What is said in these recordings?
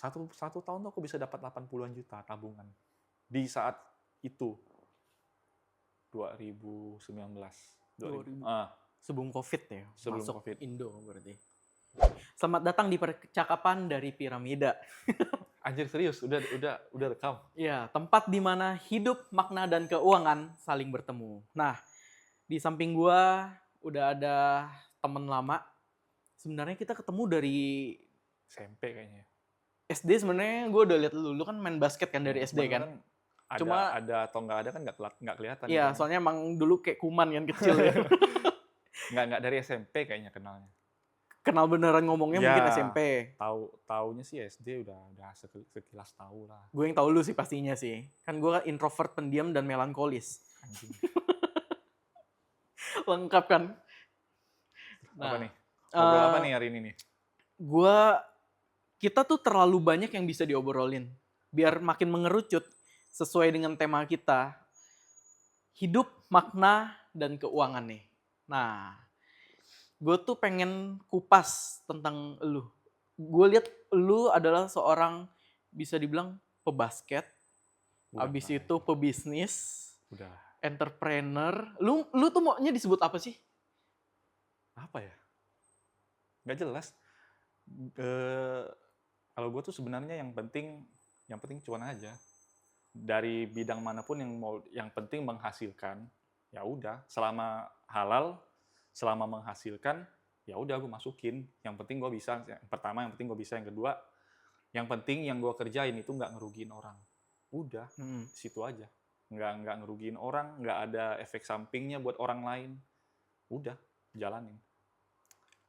Satu tahun tuh aku bisa dapat 80-an juta tabungan. Di saat itu 2019. 2000. 2000. Sebelum COVID ya, Sebelum masuk COVID. Indo berarti. Selamat datang di percakapan dari Piramida. Anjir serius, udah rekam. Ya, tempat di mana hidup, makna, dan keuangan saling bertemu. Nah, di samping gua udah ada temen lama. Sebenarnya kita ketemu dari SMP kayaknya. SD. Sebenarnya gue udah lihat lu kan main basket kan dari SD Cuman kan. kan Cuma ada atau nggak ada kan nggak kelihatan gitu iya, kan. soalnya emang dulu kayak kuman kan kecil ya. Nggak dari SMP kayaknya kenalnya. Kenal beneran ngomongnya Ya, mungkin SMP. taunya sih SD udah sekilas tahu lah. Gue yang tahu lu sih pastinya sih. Kan gue kan introvert, pendiam, dan melankolis. Anjing. Lengkap kan? Apa Nah, nih? Ngobrol apa nih hari ini nih? kita tuh terlalu banyak yang bisa diobrolin. Biar makin mengerucut sesuai dengan tema kita. Hidup, makna, dan keuangan nih. Nah, gue tuh pengen kupas tentang lu. Gue lihat lu adalah seorang bisa dibilang pebasket, abis Enggak, itu pebisnis, udah. entrepreneur. Lu tuh maunya disebut apa sih? Apa ya? Nggak jelas. Kalau gue tuh sebenarnya yang penting cuan aja. Dari bidang manapun yang penting menghasilkan, ya udah. Selama halal, selama menghasilkan, ya udah gue masukin. Yang penting gue bisa. Yang pertama, yang penting gue bisa. Yang kedua, yang penting yang gue kerjain itu nggak ngerugiin orang. Udah, di situ aja. Nggak ngerugiin orang, nggak ada efek sampingnya buat orang lain. Udah, jalanin.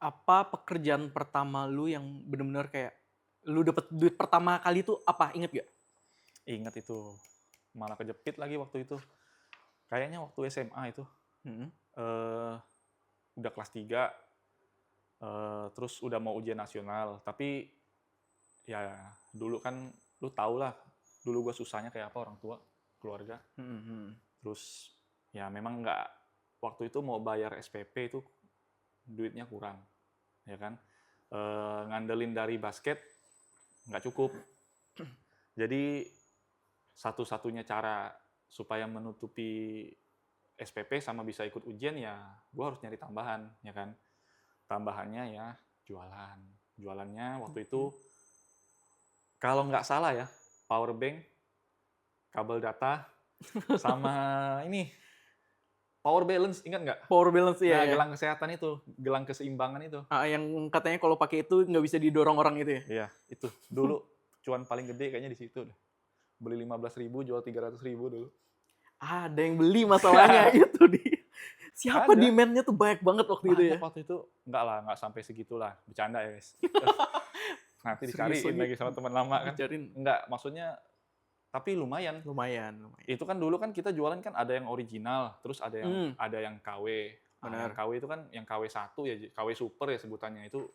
Apa pekerjaan pertama lu yang bener-bener kayak lu dapet duit pertama kali tuh apa? Ingat gak? Ingat itu, malah kejepit lagi waktu itu. Kayaknya waktu SMA itu, udah kelas 3, terus udah mau ujian nasional. Tapi ya dulu kan lu tau lah, dulu gue susahnya kayak apa orang tua, keluarga. Terus ya memang nggak, waktu itu mau bayar SPP itu duitnya kurang, ya kan. Ngandelin dari basket nggak cukup. Jadi satu-satunya cara supaya menutupi SPP sama bisa ikut ujian ya gue harus nyari tambahan, ya kan. Tambahannya ya jualan. Jualannya waktu itu kalau nggak salah ya power bank, kabel data, sama ini power balance, ingat nggak? Power balance Nah, ya. gelang kesehatan itu, gelang keseimbangan itu. Yang katanya kalau pakai itu nggak bisa didorong orang itu ya. Iya, itu. Dulu cuan paling gede kayaknya di situ deh. Beli 15.000, jual 300.000 dulu. Ada yang beli masalahnya itu dia. Siapa Ada. demand-nya tuh banyak banget waktu itu ya. Banyak waktu itu. Enggak lah, enggak sampai segitulah. Bercanda ya, guys. Nanti Serius dicariin lagi sama teman lama kan. Dicariin. Enggak, maksudnya tapi lumayan. Lumayan. Itu kan dulu kan kita jualan kan ada yang original, terus ada yang KW. Yang KW itu kan yang KW 1 ya, KW super ya sebutannya itu.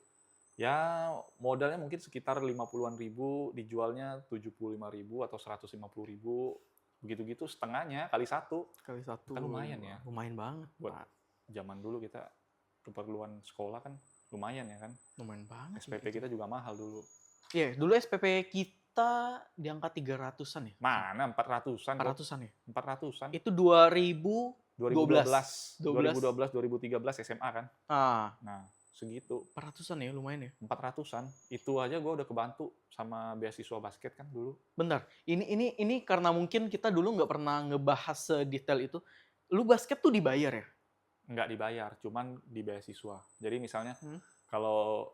Ya modalnya mungkin sekitar 50-an ribu, dijualnya 75.000 atau 150.000. Begitu-gitu setengahnya kali 1. Kali 1. Kan lumayan ya. Lumayan banget. Buat zaman dulu kita keperluan sekolah kan lumayan ya kan. Lumayan banget. SPP kita juga mahal dulu. Iya, dulu SPP kita di angka 300-an ya. Mana 400-an? 400-an ya? 400-an. Itu 2012. 2013 SMA kan. Nah, segitu. 400-an ya, lumayan ya. 400-an. Itu aja gue udah kebantu sama beasiswa basket kan dulu. Bentar, ini karena mungkin kita dulu nggak pernah ngebahas sedetail itu. Lu basket tuh dibayar ya? Nggak dibayar, cuman di beasiswa. Jadi misalnya kalau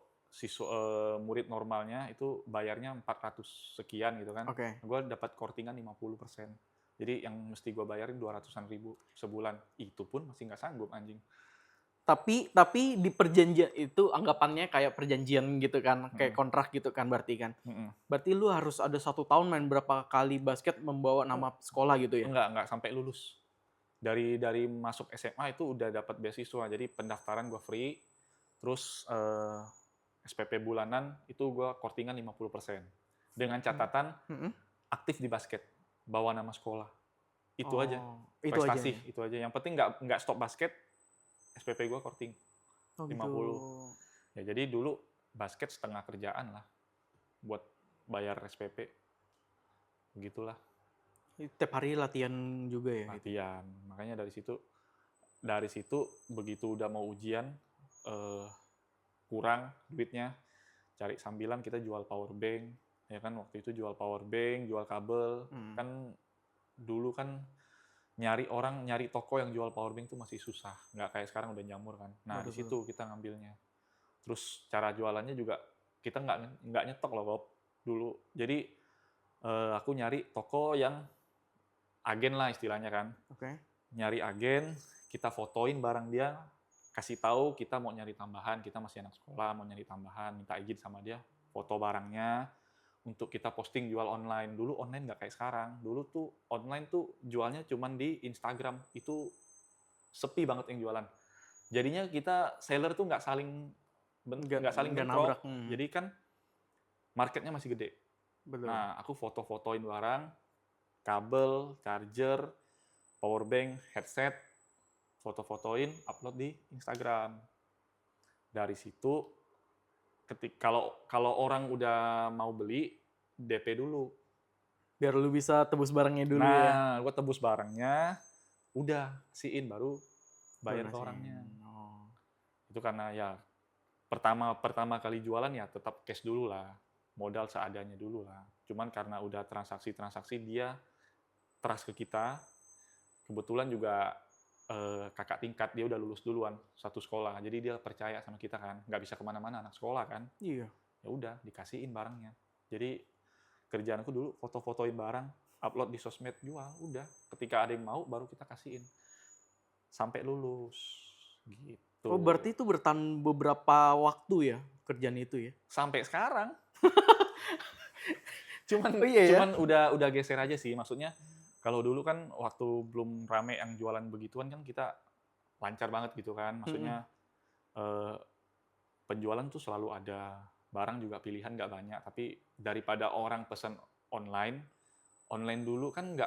murid normalnya itu bayarnya 400 sekian gitu kan. Gue dapat kortingan 50%. Jadi yang mesti gue bayarin 200-an ribu sebulan. Itu pun masih nggak sanggup anjing. Tapi di perjanjian itu anggapannya kayak perjanjian gitu kan, kayak kontrak gitu kan berarti kan. Berarti lu harus ada 1 tahun main berapa kali basket membawa nama sekolah gitu ya? Enggak sampai lulus. Dari masuk SMA itu udah dapat beasiswa, jadi pendaftaran gue free, terus SPP bulanan itu gue kortingan 50%. Dengan catatan aktif di basket, bawa nama sekolah. Itu aja, prestasi itu aja. Yang penting nggak stop basket, SPP gue korting 50. Ya jadi dulu basket setengah kerjaan lah buat bayar SPP. Begitulah Tiap hari latihan juga ya? Gitu. latihan. Makanya dari situ begitu udah mau ujian, kurang duitnya, cari sambilan kita jual power bank, ya kan waktu itu jual power bank, jual kabel, kan dulu kan nyari toko yang jual power bank itu masih susah, nggak kayak sekarang udah jamur kan. Nah di situ kita ngambilnya. Terus cara jualannya juga kita nggak nyetok loh Bob, dulu. Jadi aku nyari toko yang agen lah istilahnya kan. Oke. Nyari agen, kita fotoin barang dia, kasih tahu kita mau nyari tambahan, kita masih anak sekolah mau nyari tambahan, minta izin sama dia, foto barangnya untuk kita posting jual online. Dulu online nggak kayak sekarang. Dulu tuh online tuh jualnya cuman di Instagram, itu sepi banget yang jualan. Jadinya kita seller tuh nggak saling Nggak bentrok. nabrak. Jadi kan marketnya masih gede. Betul. Nah, aku foto-fotoin barang, kabel, charger, power bank, headset, foto-fotoin, upload di Instagram. Dari situ, kalau orang udah mau beli, DP dulu. Biar lu bisa tebus barangnya dulu ya. Nah, gua tebus barangnya, udah kasihin baru bayar ke orangnya. Oh. Itu karena ya pertama kali jualan ya tetap cash dulu lah, modal seadanya dulu lah. Cuman karena udah transaksi dia trust ke kita, kebetulan juga kakak tingkat dia udah lulus duluan satu sekolah, jadi dia percaya sama kita kan, nggak bisa kemana-mana anak sekolah kan. Iya. Ya udah dikasihin barangnya. Jadi kerjaanku dulu foto-fotoin barang, upload di sosmed, jual, udah. Ketika ada yang mau baru kita kasihin sampai lulus gitu. Oh, berarti itu bertahan beberapa waktu ya kerjaan itu ya? Sampai sekarang. cuman Oh, iya ya? cuman udah geser aja sih, maksudnya kalau dulu kan waktu belum rame yang jualan begituan kan kita lancar banget gitu kan, maksudnya penjualan tuh selalu ada, barang juga pilihan nggak banyak, tapi daripada orang pesan online dulu kan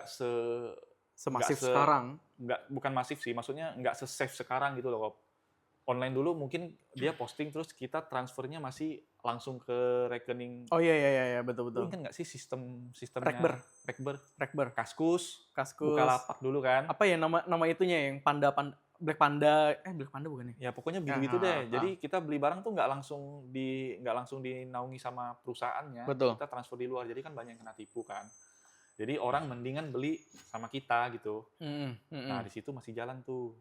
Semasif sekarang. bukan masif sih, maksudnya nggak se-safe sekarang gitu loh. Online dulu mungkin dia posting terus kita transfernya masih langsung ke rekening. Oh iya betul. Lu ingat nggak sih sistemnya Rekber. Kaskus, Kaskus. Bukalapak dulu kan? Apa ya nama itunya yang Black Panda bukan ya? Ya pokoknya gitu deh. Jadi kita beli barang tuh nggak langsung dinaungi sama perusahaannya. Betul. Kita transfer di luar. Jadi kan banyak yang kena tipu kan. Jadi orang mendingan beli sama kita gitu. Nah di situ masih jalan tuh.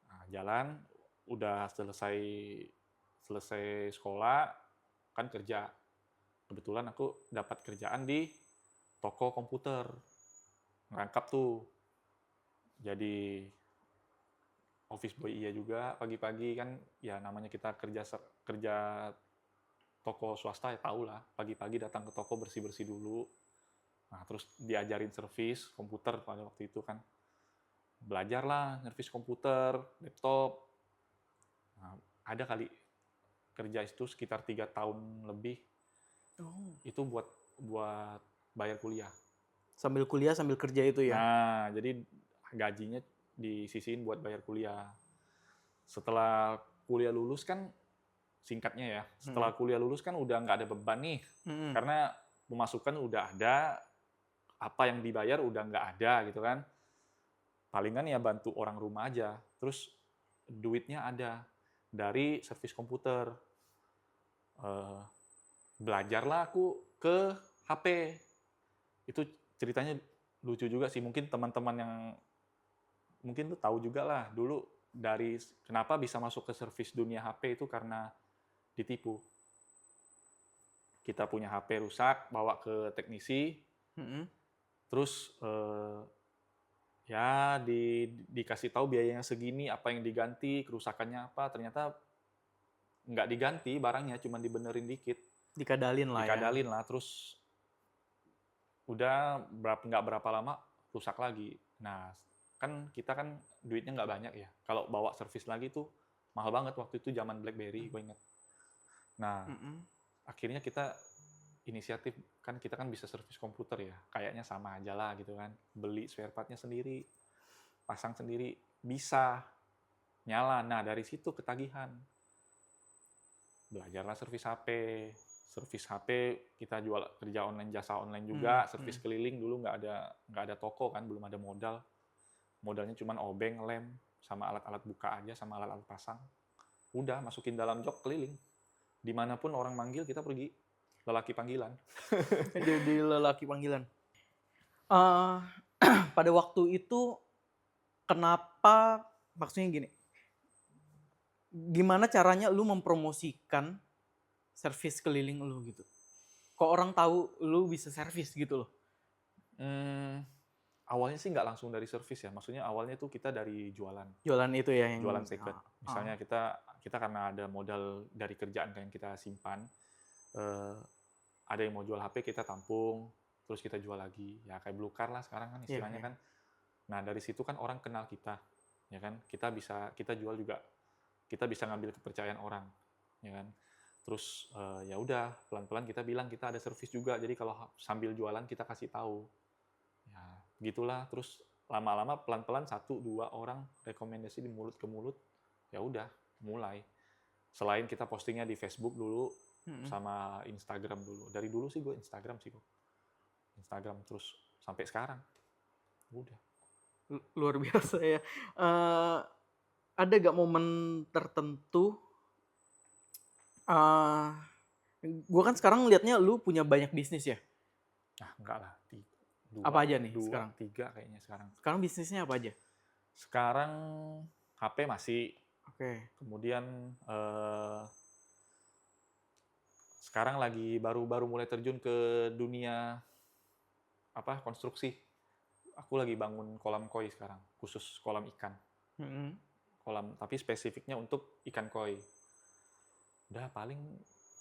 Nah, jalan udah selesai sekolah kan kerja. Kebetulan aku dapat kerjaan di toko komputer, ngerangkap tuh. Jadi office boy iya juga, pagi-pagi kan ya namanya kita kerja toko swasta ya tau lah, pagi-pagi datang ke toko bersih-bersih dulu. Nah, terus diajarin servis komputer pada waktu itu kan. Belajar lah servis komputer, laptop. Nah, ada kali kerja itu sekitar 3 tahun lebih. Itu buat bayar kuliah. Sambil kuliah sambil kerja itu ya? Nah, jadi gajinya disisihin buat bayar kuliah. Setelah kuliah lulus kan, singkatnya ya, setelah kuliah lulus kan udah nggak ada beban nih, karena pemasukan udah ada, apa yang dibayar udah nggak ada gitu kan. Palingan ya bantu orang rumah aja. Terus duitnya ada dari servis komputer. Belajarlah aku ke HP. Itu ceritanya lucu juga sih. Mungkin teman-teman yang mungkin lu tahu juga lah, dulu dari kenapa bisa masuk ke servis dunia HP itu karena ditipu. Kita punya HP rusak, bawa ke teknisi, terus ya dikasih tahu biayanya segini, apa yang diganti, kerusakannya apa, ternyata nggak diganti barangnya, cuma dibenerin dikit. Dikadalin lah. Terus udah nggak berapa lama rusak lagi. Nah, kan kita kan duitnya nggak banyak ya. Kalau bawa servis lagi tuh mahal banget, waktu itu zaman BlackBerry, gue inget. Nah, akhirnya kita inisiatif, kan kita kan bisa servis komputer ya, kayaknya sama aja lah gitu kan. Beli spare part-nya sendiri, pasang sendiri, bisa nyala. Nah, dari situ ketagihan. Belajarlah servis HP, servis HP, kita jual kerja online, jasa online juga, servis keliling. Dulu nggak ada toko kan, belum ada modal. Modalnya cuma obeng, lem, sama alat-alat buka aja, sama alat-alat pasang. Udah, masukin dalam jok keliling. Dimanapun orang manggil, kita pergi. Lelaki panggilan. Jadi lelaki panggilan. Eh, pada waktu itu, kenapa, maksudnya gini, gimana caranya lu mempromosikan servis keliling lu gitu? Kok orang tahu lu bisa servis gitu loh? Awalnya sih nggak langsung dari servis ya. Maksudnya awalnya tuh kita dari jualan. Jualan itu ya yang Jualan second. Misalnya kita karena ada modal dari kerjaan yang kita simpan, ada yang mau jual HP, kita tampung, terus kita jual lagi. Ya kayak Blue Car lah sekarang kan istilahnya kan. Nah dari situ kan orang kenal kita, ya kan. Kita jual juga, kita bisa ngambil kepercayaan orang, ya kan. Terus ya udah pelan-pelan kita bilang kita ada servis juga. Jadi kalau sambil jualan kita kasih tahu. Ya gitulah. Terus lama-lama pelan-pelan 1-2 orang rekomendasi di mulut ke mulut. Ya udah mulai. Selain kita postingnya di Facebook dulu sama Instagram dulu. Dari dulu sih gue Instagram sih kok. Instagram terus sampai sekarang. Udah. Luar biasa ya. Ada gak momen tertentu? Gue kan sekarang liatnya lu punya banyak bisnis ya. Nah enggak lah. Apa aja nih 2, sekarang? 3 kayaknya sekarang. Sekarang bisnisnya apa aja? Sekarang HP masih. Oke. Kemudian sekarang lagi baru mulai terjun ke dunia konstruksi. Aku lagi bangun kolam koi sekarang, khusus kolam ikan. Kolam, tapi spesifiknya untuk ikan koi. Udah paling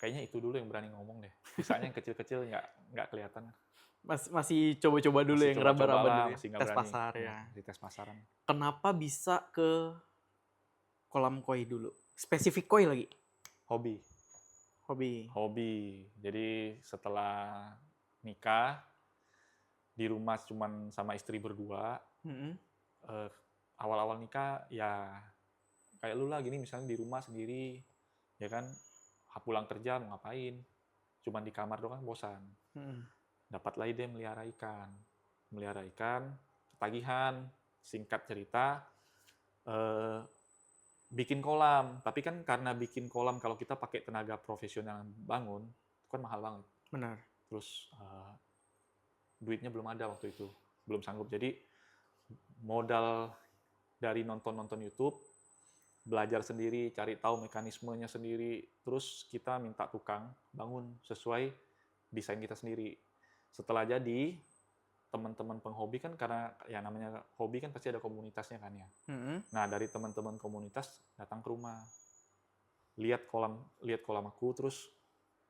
kayaknya itu dulu yang berani ngomong deh. Sisanya yang kecil-kecil nggak kelihatan. Masih coba-coba dulu yang raba-raba dulu ya. Masih nggak Tes berani. pasar ya. Di tes pasaran. Kenapa bisa ke kolam koi dulu? Spesifik koi lagi? Hobi. Jadi setelah nikah, di rumah cuman sama istri berdua. Awal-awal nikah ya kayak lu lah gini, misalnya di rumah sendiri, ya kan, pulang kerja mau ngapain, cuman di kamar doang kan bosan. Dapatlah ide melihara ikan, ketagihan, singkat cerita, bikin kolam. Tapi kan karena bikin kolam kalau kita pakai tenaga profesional bangun, itu kan mahal banget. Benar. Terus duitnya belum ada waktu itu, belum sanggup. Jadi modal dari nonton YouTube, belajar sendiri, cari tahu mekanismenya sendiri, terus kita minta tukang bangun sesuai desain kita sendiri. Setelah jadi, teman-teman penghobi kan, karena ya namanya hobi kan pasti ada komunitasnya kan ya. Nah dari teman-teman komunitas datang ke rumah, lihat kolam aku, terus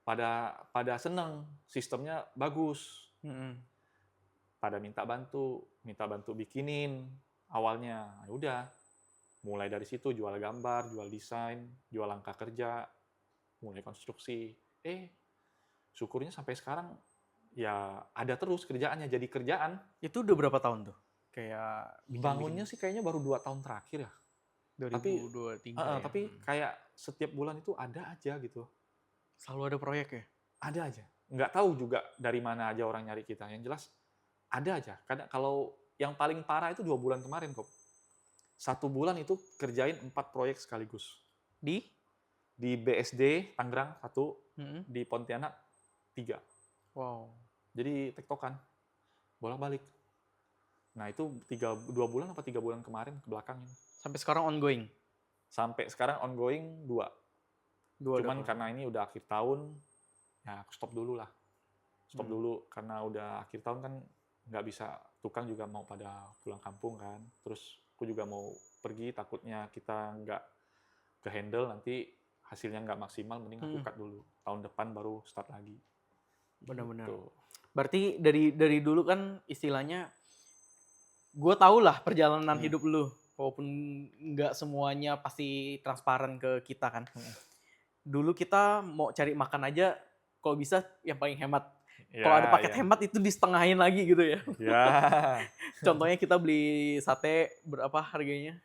pada seneng, sistemnya bagus. Pada minta bantu bikinin awalnya. Ya udah, mulai dari situ jual gambar, jual desain, jual langkah kerja, mulai konstruksi. Syukurnya sampai sekarang ya ada terus kerjaannya, jadi kerjaan. Itu udah berapa tahun tuh? Kayak bangunnya sih kayaknya baru 2 tahun terakhir ya. 2023 Tapi kayak setiap bulan itu ada aja gitu. Selalu ada proyek ya? Ada aja. Nggak tahu juga dari mana aja orang nyari kita. Yang jelas ada aja. Kadang kalau yang paling parah itu 2 bulan kemarin kok. 1 bulan itu kerjain 4 proyek sekaligus. Di BSD Tangerang 1, di Pontianak 3. Wow. Jadi tektokan, bolak-balik. Nah itu 2 bulan apa 3 bulan kemarin ke belakang ini. Sampai sekarang ongoing? Sampai sekarang ongoing 2. Cuman karena ini udah akhir tahun, ya aku stop dulu lah. Stop dulu, karena udah akhir tahun kan nggak bisa, tukang juga mau pada pulang kampung kan. Terus aku juga mau pergi, takutnya kita nggak ke-handle, nanti hasilnya nggak maksimal, mending aku cut dulu. Tahun depan baru start lagi. Benar-benar. Gitu. Berarti dari dulu kan istilahnya, gue tau lah perjalanan hidup lu. Walaupun nggak semuanya pasti transparan ke kita kan. Dulu kita mau cari makan aja, kalau bisa yang paling hemat. Ya, kalau ada paket hemat itu disetengahin lagi gitu ya. Ya. Contohnya kita beli sate, berapa harganya?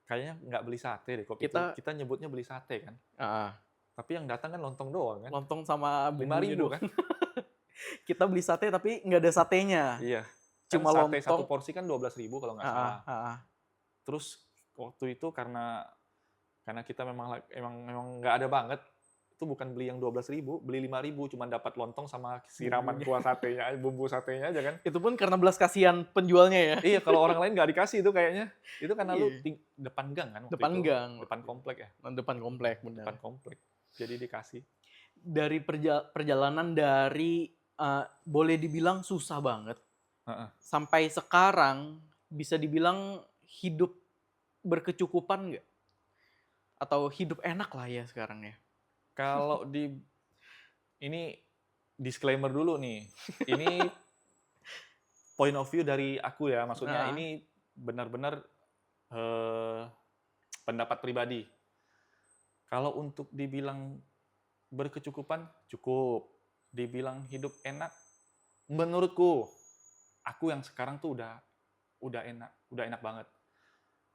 Kayaknya nggak beli sate deh kok. Kita nyebutnya beli sate kan. Tapi yang datang kan lontong doang kan. Lontong sama bumbunya 5.000 doang. kan? Kita beli sate tapi nggak ada satenya. Iya. Kan Cuma sate satu lontong. porsi kan 12.000 kalau nggak Ah, salah. ah, ah. Terus waktu itu karena kita memang memang nggak ada banget, itu bukan beli yang 12.000, beli 5.000 cuma dapat lontong sama siraman Bumbunya. kuah satenya, bumbu satenya aja kan. Itu pun karena belas kasihan penjualnya ya. Iya, kalau orang lain nggak dikasih itu kayaknya. Itu karena lu Iya. depan gang kan waktu Depan itu. gang. Depan komplek ya. Depan komplek, benar. Depan komplek. Jadi dikasih. Dari perjalanan dari boleh dibilang susah banget Heeh. sampai sekarang bisa dibilang hidup berkecukupan nggak? Atau hidup enak lah ya sekarang ya? Kalau ini disclaimer dulu nih. Ini point of view dari aku ya. Maksudnya Ah. ini benar-benar pendapat pribadi. Kalau untuk dibilang berkecukupan, cukup. Dibilang hidup enak, menurutku, aku yang sekarang tuh udah enak banget.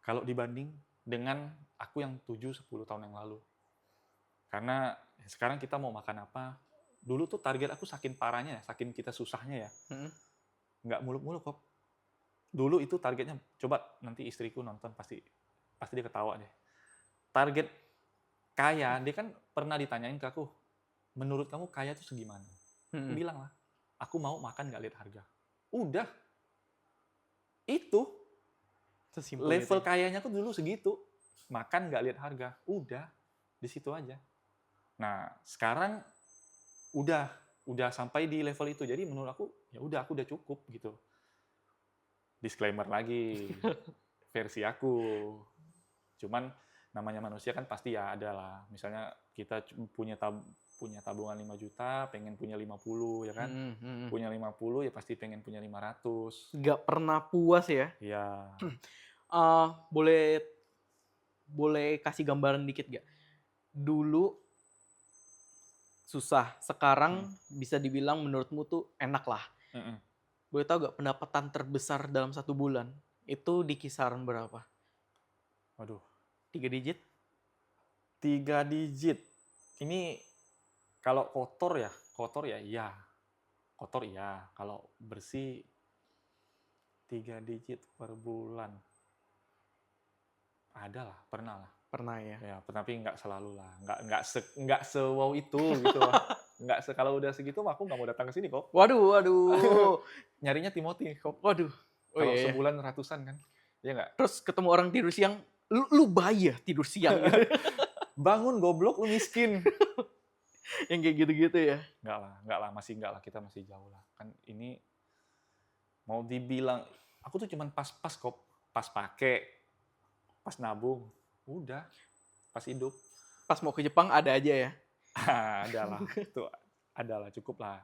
Kalau dibanding dengan aku yang 7-10 tahun yang lalu. Karena sekarang kita mau makan apa, dulu tuh target aku saking parahnya ya, saking kita susahnya ya, nggak muluk-muluk kok. Dulu itu targetnya, coba nanti istriku nonton pasti dia ketawa deh. Target kaya, dia kan pernah ditanyain ke aku, menurut kamu kaya itu segimana? Aku bilang lah, aku mau makan nggak lihat harga. Udah, itu Sesimpel level itu. kayanya aku dulu segitu, makan nggak lihat harga. Udah, di situ aja. Nah, sekarang udah sampai di level itu. Jadi menurut aku, ya udah aku udah cukup gitu. Disclaimer lagi, versi aku. Cuman namanya manusia kan pasti ya ada lah. Misalnya kita punya tabungan 5 juta, pengen punya 50 ya kan. Punya 50 ya pasti pengen punya 500. Nggak pernah puas ya. Iya. Boleh kasih gambaran dikit nggak? Dulu susah, sekarang bisa dibilang menurutmu tuh enak lah. Boleh tahu nggak pendapatan terbesar dalam 1 bulan itu di kisaran berapa? Waduh. 3 digit? 3 digit. Ini kalau kotor ya iya. Kotor iya. Kalau bersih 3 digit per bulan. Ada lah, pernah lah. Pernah ya. Ya, tapi nggak selalu lah. Nggak se-wow itu gitu loh. Kalau udah segitu mah aku nggak mau datang ke sini kok. Waduh. Nyarinya Timothy kok. Waduh. Kalau sebulan ratusan kan. Iya nggak? Terus ketemu orang tidur siang, lu bayi ya tidur siang gitu. Bangun goblok, lu miskin. Yang kayak gitu-gitu ya. Enggak lah, kita masih jauh lah. Kan ini mau dibilang, aku tuh cuman pas-pas kok, pas pakai, pas nabung, udah, pas hidup. Pas mau ke Jepang ada aja ya. Ada lah, itu ada lah, cukup lah.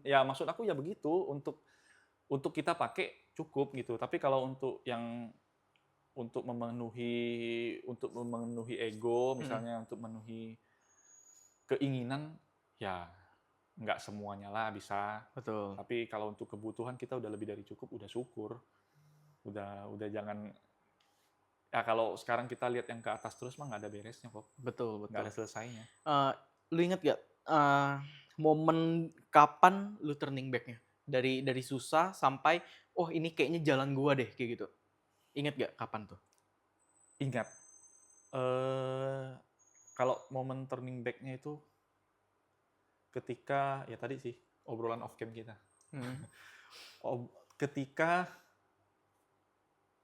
Ya maksud aku ya begitu, untuk kita pakai cukup gitu. Tapi kalau untuk memenuhi ego, misalnya untuk memenuhi keinginan, ya nggak semuanya lah bisa. Betul. Tapi kalau untuk kebutuhan kita udah lebih dari cukup, udah syukur. Udah jangan, ya kalau sekarang kita lihat yang ke atas terus mah nggak ada beresnya kok. Betul. Nggak ada selesainya. Lu inget gak momen kapan lu turning back-nya? Dari susah sampai, oh ini kayaknya jalan gua deh, kayak gitu. Ingat gak kapan tuh? Ingat. Kalau momen turning back-nya itu ketika, ya tadi sih, obrolan off cam kita. Ketika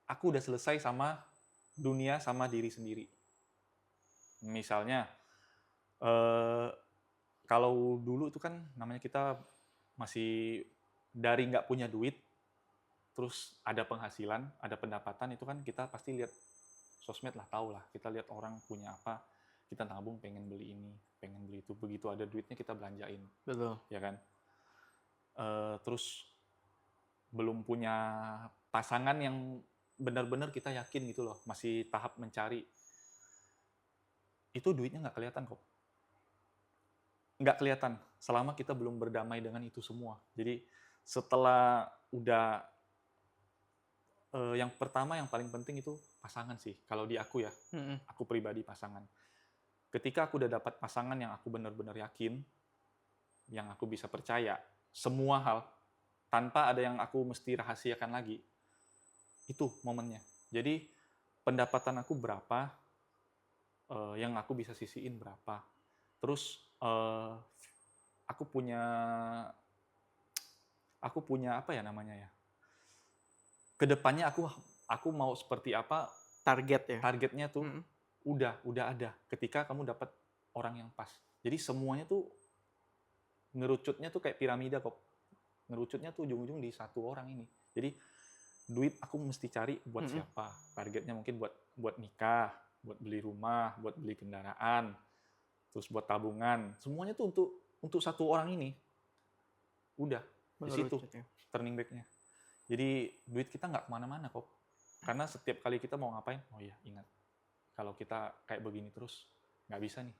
aku udah selesai sama dunia, sama diri sendiri. Misalnya, kalau dulu itu kan namanya kita masih dari nggak punya duit, terus ada penghasilan, ada pendapatan, itu kan kita pasti lihat sosmed lah, tahu lah. Kita lihat orang punya apa, kita nabung pengen beli ini, pengen beli itu. Begitu ada duitnya kita belanjain. Betul. Ya kan? Terus belum punya pasangan yang benar-benar kita yakin gitu loh, masih tahap mencari. Itu duitnya nggak kelihatan kok. Nggak kelihatan selama kita belum berdamai dengan itu semua. Jadi setelah udah, yang pertama yang paling penting itu pasangan sih. Kalau di aku ya, aku pribadi pasangan. ketika aku udah dapat pasangan yang aku benar-benar yakin, yang aku bisa percaya, semua hal, tanpa ada yang aku mesti rahasiakan lagi, itu momennya. Jadi, pendapatan aku berapa, yang aku bisa sisihin berapa. Terus, aku punya apa ya namanya ya, kedepannya aku mau seperti apa, Target ya. targetnya tuh Mm-mm. udah ada ketika kamu dapat orang yang pas. Jadi semuanya tuh ngerucutnya tuh kayak piramida kok. Ngerucutnya tuh ujung-ujung di satu orang ini. Jadi duit aku mesti cari buat Mm-mm. siapa? Targetnya mungkin buat nikah, buat beli rumah, buat beli kendaraan, terus buat tabungan. Semuanya tuh untuk satu orang ini. Udah di situ Mengerucut ya. turning back-nya. Jadi duit kita nggak kemana-mana kok. Karena setiap kali kita mau ngapain, oh iya ingat, kalau kita kayak begini terus nggak bisa nih,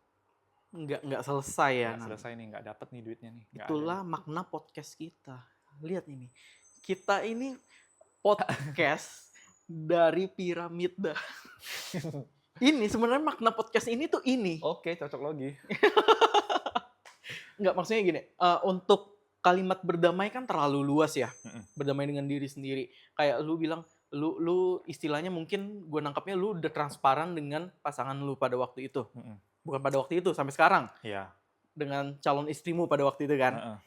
Nggak selesai ya. nggak selesai nih, nggak dapat nih duitnya nih, nggak ada Itulah nih. makna podcast kita. Lihat ini. Kita ini podcast dari piramida. Ini sebenarnya makna podcast ini tuh ini. Oke, cocok logi. Nggak, maksudnya gini, untuk kalimat berdamai kan terlalu luas ya. Mm-mm. Berdamai dengan diri sendiri. Kayak lu bilang, lu istilahnya mungkin gue nangkapnya lu udah transparan dengan pasangan lu pada waktu itu. Mm-mm. Bukan pada waktu itu, sampai sekarang. Iya. Dengan calon istrimu pada waktu itu kan. Heeh.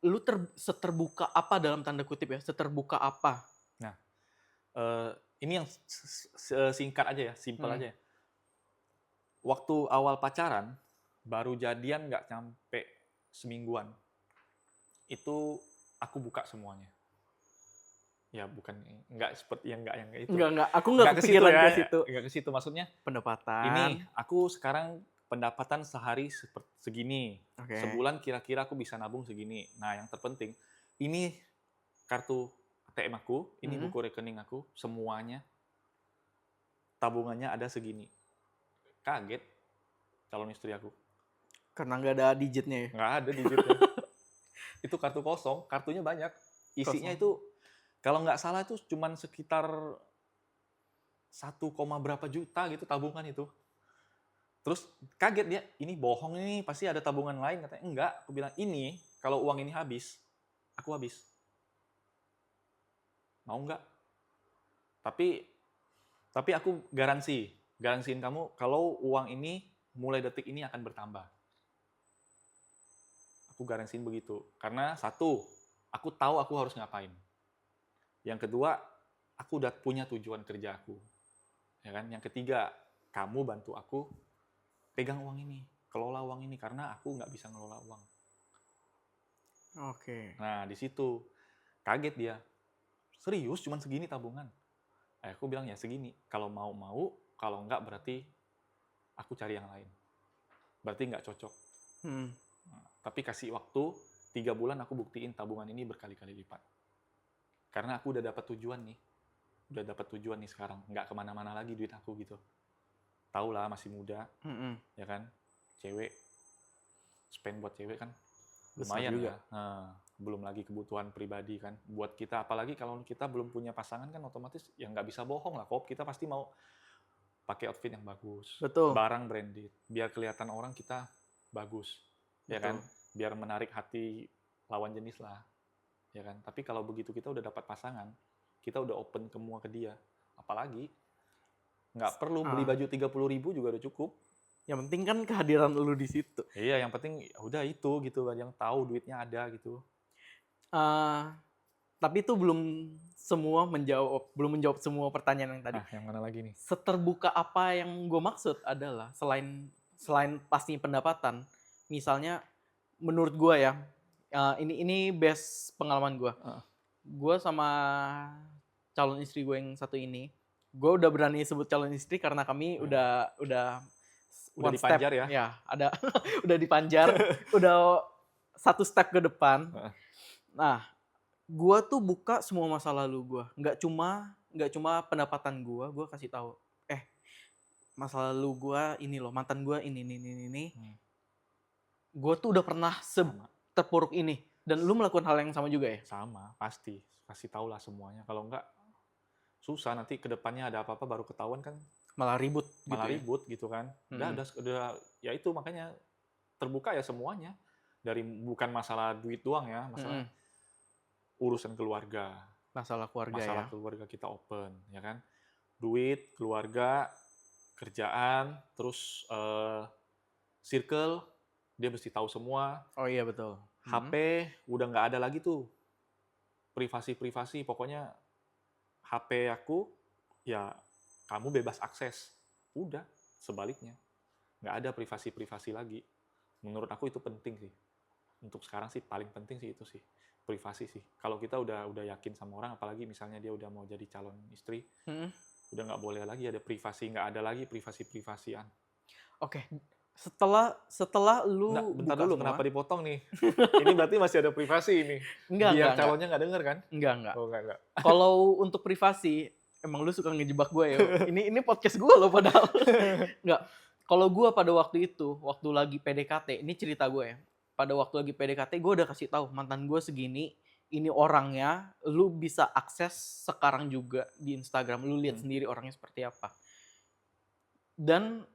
Lu seterbuka apa dalam tanda kutip ya? Seterbuka apa? Nah, ini yang singkat aja ya, simpel aja ya. Waktu awal pacaran, baru jadian nggak sampai semingguan, itu aku buka semuanya. Ya bukan, nggak seperti yang itu. Enggak. Aku nggak Nggak ke situ kepikiran ya, ke situ. nggak ke situ. Maksudnya, Pendapatan. ini aku sekarang pendapatan sehari segini. Oke. Sebulan kira-kira aku bisa nabung segini. Nah, yang terpenting, ini kartu ATM aku, ini buku rekening aku, semuanya tabungannya ada segini. Kaget calon istri aku. Karena nggak ada digitnya ya. Nggak ada digitnya. Itu kartu kosong, kartunya banyak. Isinya Kosong. itu, kalau nggak salah itu cuman sekitar 1, berapa juta gitu tabungan itu. Terus kaget dia, ini bohong ini, pasti ada tabungan lain. Katanya, enggak. Aku bilang, ini, kalau uang ini habis, aku habis. Mau nggak? Tapi aku garansiin kamu, kalau uang ini mulai detik ini akan bertambah. Aku garansiin begitu. Karena satu, aku tahu aku harus ngapain. Yang kedua, aku udah punya tujuan kerja aku. Ya kan? Yang ketiga, kamu bantu aku pegang uang ini, kelola uang ini, karena aku nggak bisa ngelola uang. Oke. Nah, di situ kaget dia. Serius, cuman segini tabungan? Aku bilang ya segini. Kalau mau, kalau nggak berarti aku cari yang lain. Berarti nggak cocok. Nah, tapi kasih waktu 3 bulan, aku buktiin tabungan ini berkali-kali lipat. Karena aku udah dapat tujuan nih. Udah dapat tujuan nih sekarang. Nggak kemana-mana lagi duit aku gitu. Tahu lah, masih muda. Ya kan? Cewek. Spend buat cewek kan lumayan juga. Nah, belum lagi kebutuhan pribadi kan. Buat kita, apalagi kalau kita belum punya pasangan kan otomatis ya nggak bisa bohong lah. Kok kita pasti mau pakai outfit yang bagus. Betul. Barang branded. Biar kelihatan orang kita bagus. Ya kan? Biar menarik hati lawan jenis lah. Ya kan? Tapi kalau begitu kita udah dapat pasangan, kita udah open semua ke dia. Apalagi nggak perlu beli baju 30.000 juga udah cukup. Yang penting kan kehadiran lu di situ. Iya, yang penting udah itu gitu kan, yang tahu duitnya ada gitu. Tapi itu belum menjawab semua pertanyaan yang tadi. Nah, yang mana lagi nih? Seterbuka apa yang gue maksud adalah selain pasti pendapatan, misalnya menurut gue ya, ini base pengalaman gue. Gue sama calon istri gue yang satu ini, gue udah berani sebut calon istri karena kami udah dipanjar ya? Ya, ada udah dipanjar, udah satu step ke depan. Nah, gue tuh buka semua masa lalu gue. Nggak cuma pendapatan gue kasih tahu. Masa lalu gue ini loh, mantan gue ini. Gue tuh udah pernah terpuruk ini. Dan lu melakukan hal yang sama juga ya? Sama, pasti. Kasih tahu lah semuanya. Kalau enggak, susah nanti ke depannya ada apa-apa baru ketahuan kan Malah ribut gitu malah ya. ribut gitu kan. Udah ya itu makanya terbuka ya semuanya. Dari bukan masalah duit doang ya, masalah urusan keluarga. Masalah keluarga ya. Masalah keluarga kita open, ya kan. Duit, keluarga, kerjaan, terus circle, dia mesti tahu semua. Oh iya betul. HP udah nggak ada lagi tuh privasi-privasi. Pokoknya HP aku ya kamu bebas akses. Udah, sebaliknya. Nggak ada privasi-privasi lagi. Menurut aku itu penting sih. Untuk sekarang sih paling penting sih itu sih. Privasi sih. Kalau kita udah yakin sama orang, apalagi misalnya dia udah mau jadi calon istri, udah nggak boleh lagi ada privasi, nggak ada lagi privasi-privasian. Oke. Setelah Nggak, lu bentar buka dulu, semua. kenapa dipotong nih? Ini berarti masih ada privasi ini. Biar calonnya nggak denger kan? Enggak. Oh, enggak. Kalau untuk privasi, emang lu suka ngejebak gue ya. Ini podcast gue loh padahal. Enggak. Kalau gue pada waktu itu, waktu lagi PDKT, ini cerita gue ya. Pada waktu lagi PDKT, gue udah kasih tahu mantan gue segini, ini orangnya, lu bisa akses sekarang juga di Instagram, lu lihat sendiri orangnya seperti apa. Dan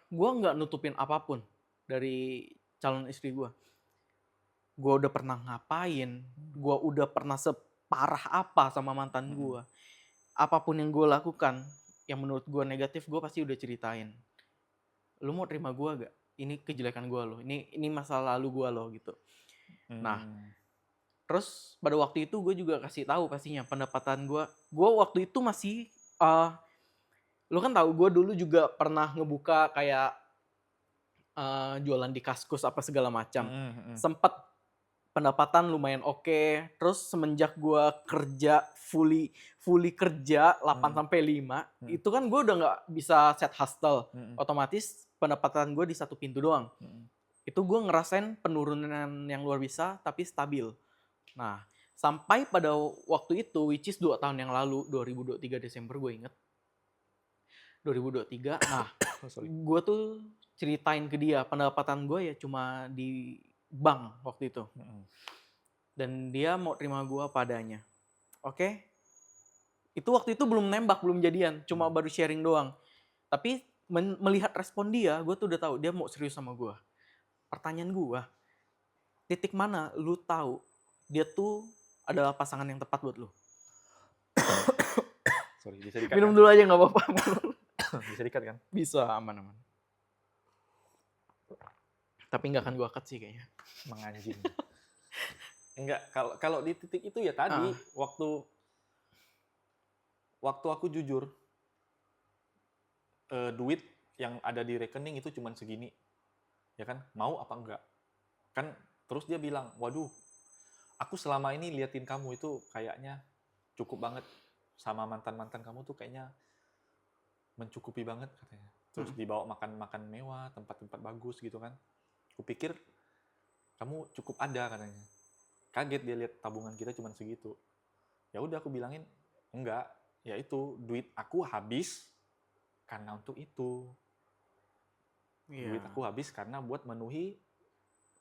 gue nggak nutupin apapun dari calon istri gue. Gue udah pernah ngapain, gue udah pernah separah apa sama mantan gue. Apapun yang gue lakukan, yang menurut gue negatif, gue pasti udah ceritain. Lu mau terima gue gak? Ini kejelekan gue loh, ini masa lalu gue loh gitu. Nah, terus pada waktu itu gue juga kasih tahu pastinya pendapatan gue. Gue waktu itu masih, lu kan tahu gue dulu juga pernah ngebuka kayak jualan di Kaskus apa segala macam. Sempet pendapatan lumayan oke. Terus semenjak gue kerja fully kerja 8-5, itu kan gue udah nggak bisa set hustle. Otomatis pendapatan gue di satu pintu doang. Itu gue ngerasain penurunan yang luar biasa tapi stabil. Nah, sampai pada waktu itu, which is 2 tahun yang lalu, 2023 Desember gue inget. 2023, nah gue tuh ceritain ke dia pendapatan gue ya cuma di bank waktu itu. Dan dia mau terima gue padanya. Oke? Itu waktu itu belum nembak, belum jadian. Cuma baru sharing doang. Tapi melihat respon dia, gue tuh udah tahu dia mau serius sama gue. Pertanyaan gue, titik mana lu tahu dia tuh adalah pasangan yang tepat buat lu? Sorry, bisa dikat Minum kan? dulu aja gak apa-apa. Bisa dikat kan? Bisa, aman-aman. Tapi nggak akan gue cut sih kayaknya. Menganjing. Enggak, kalau di titik itu ya tadi, waktu aku jujur, duit yang ada di rekening itu cuma segini. Ya kan? Mau apa enggak? Kan terus dia bilang, waduh, aku selama ini liatin kamu itu kayaknya cukup banget. Sama mantan-mantan kamu tuh kayaknya mencukupi banget katanya. Terus dibawa makan-makan mewah, tempat-tempat bagus gitu kan. Kupikir kamu cukup ada katanya. Kaget dia lihat tabungan kita cuma segitu. Ya udah aku bilangin, enggak, ya itu duit aku habis karena untuk itu. Duit aku habis karena buat memenuhi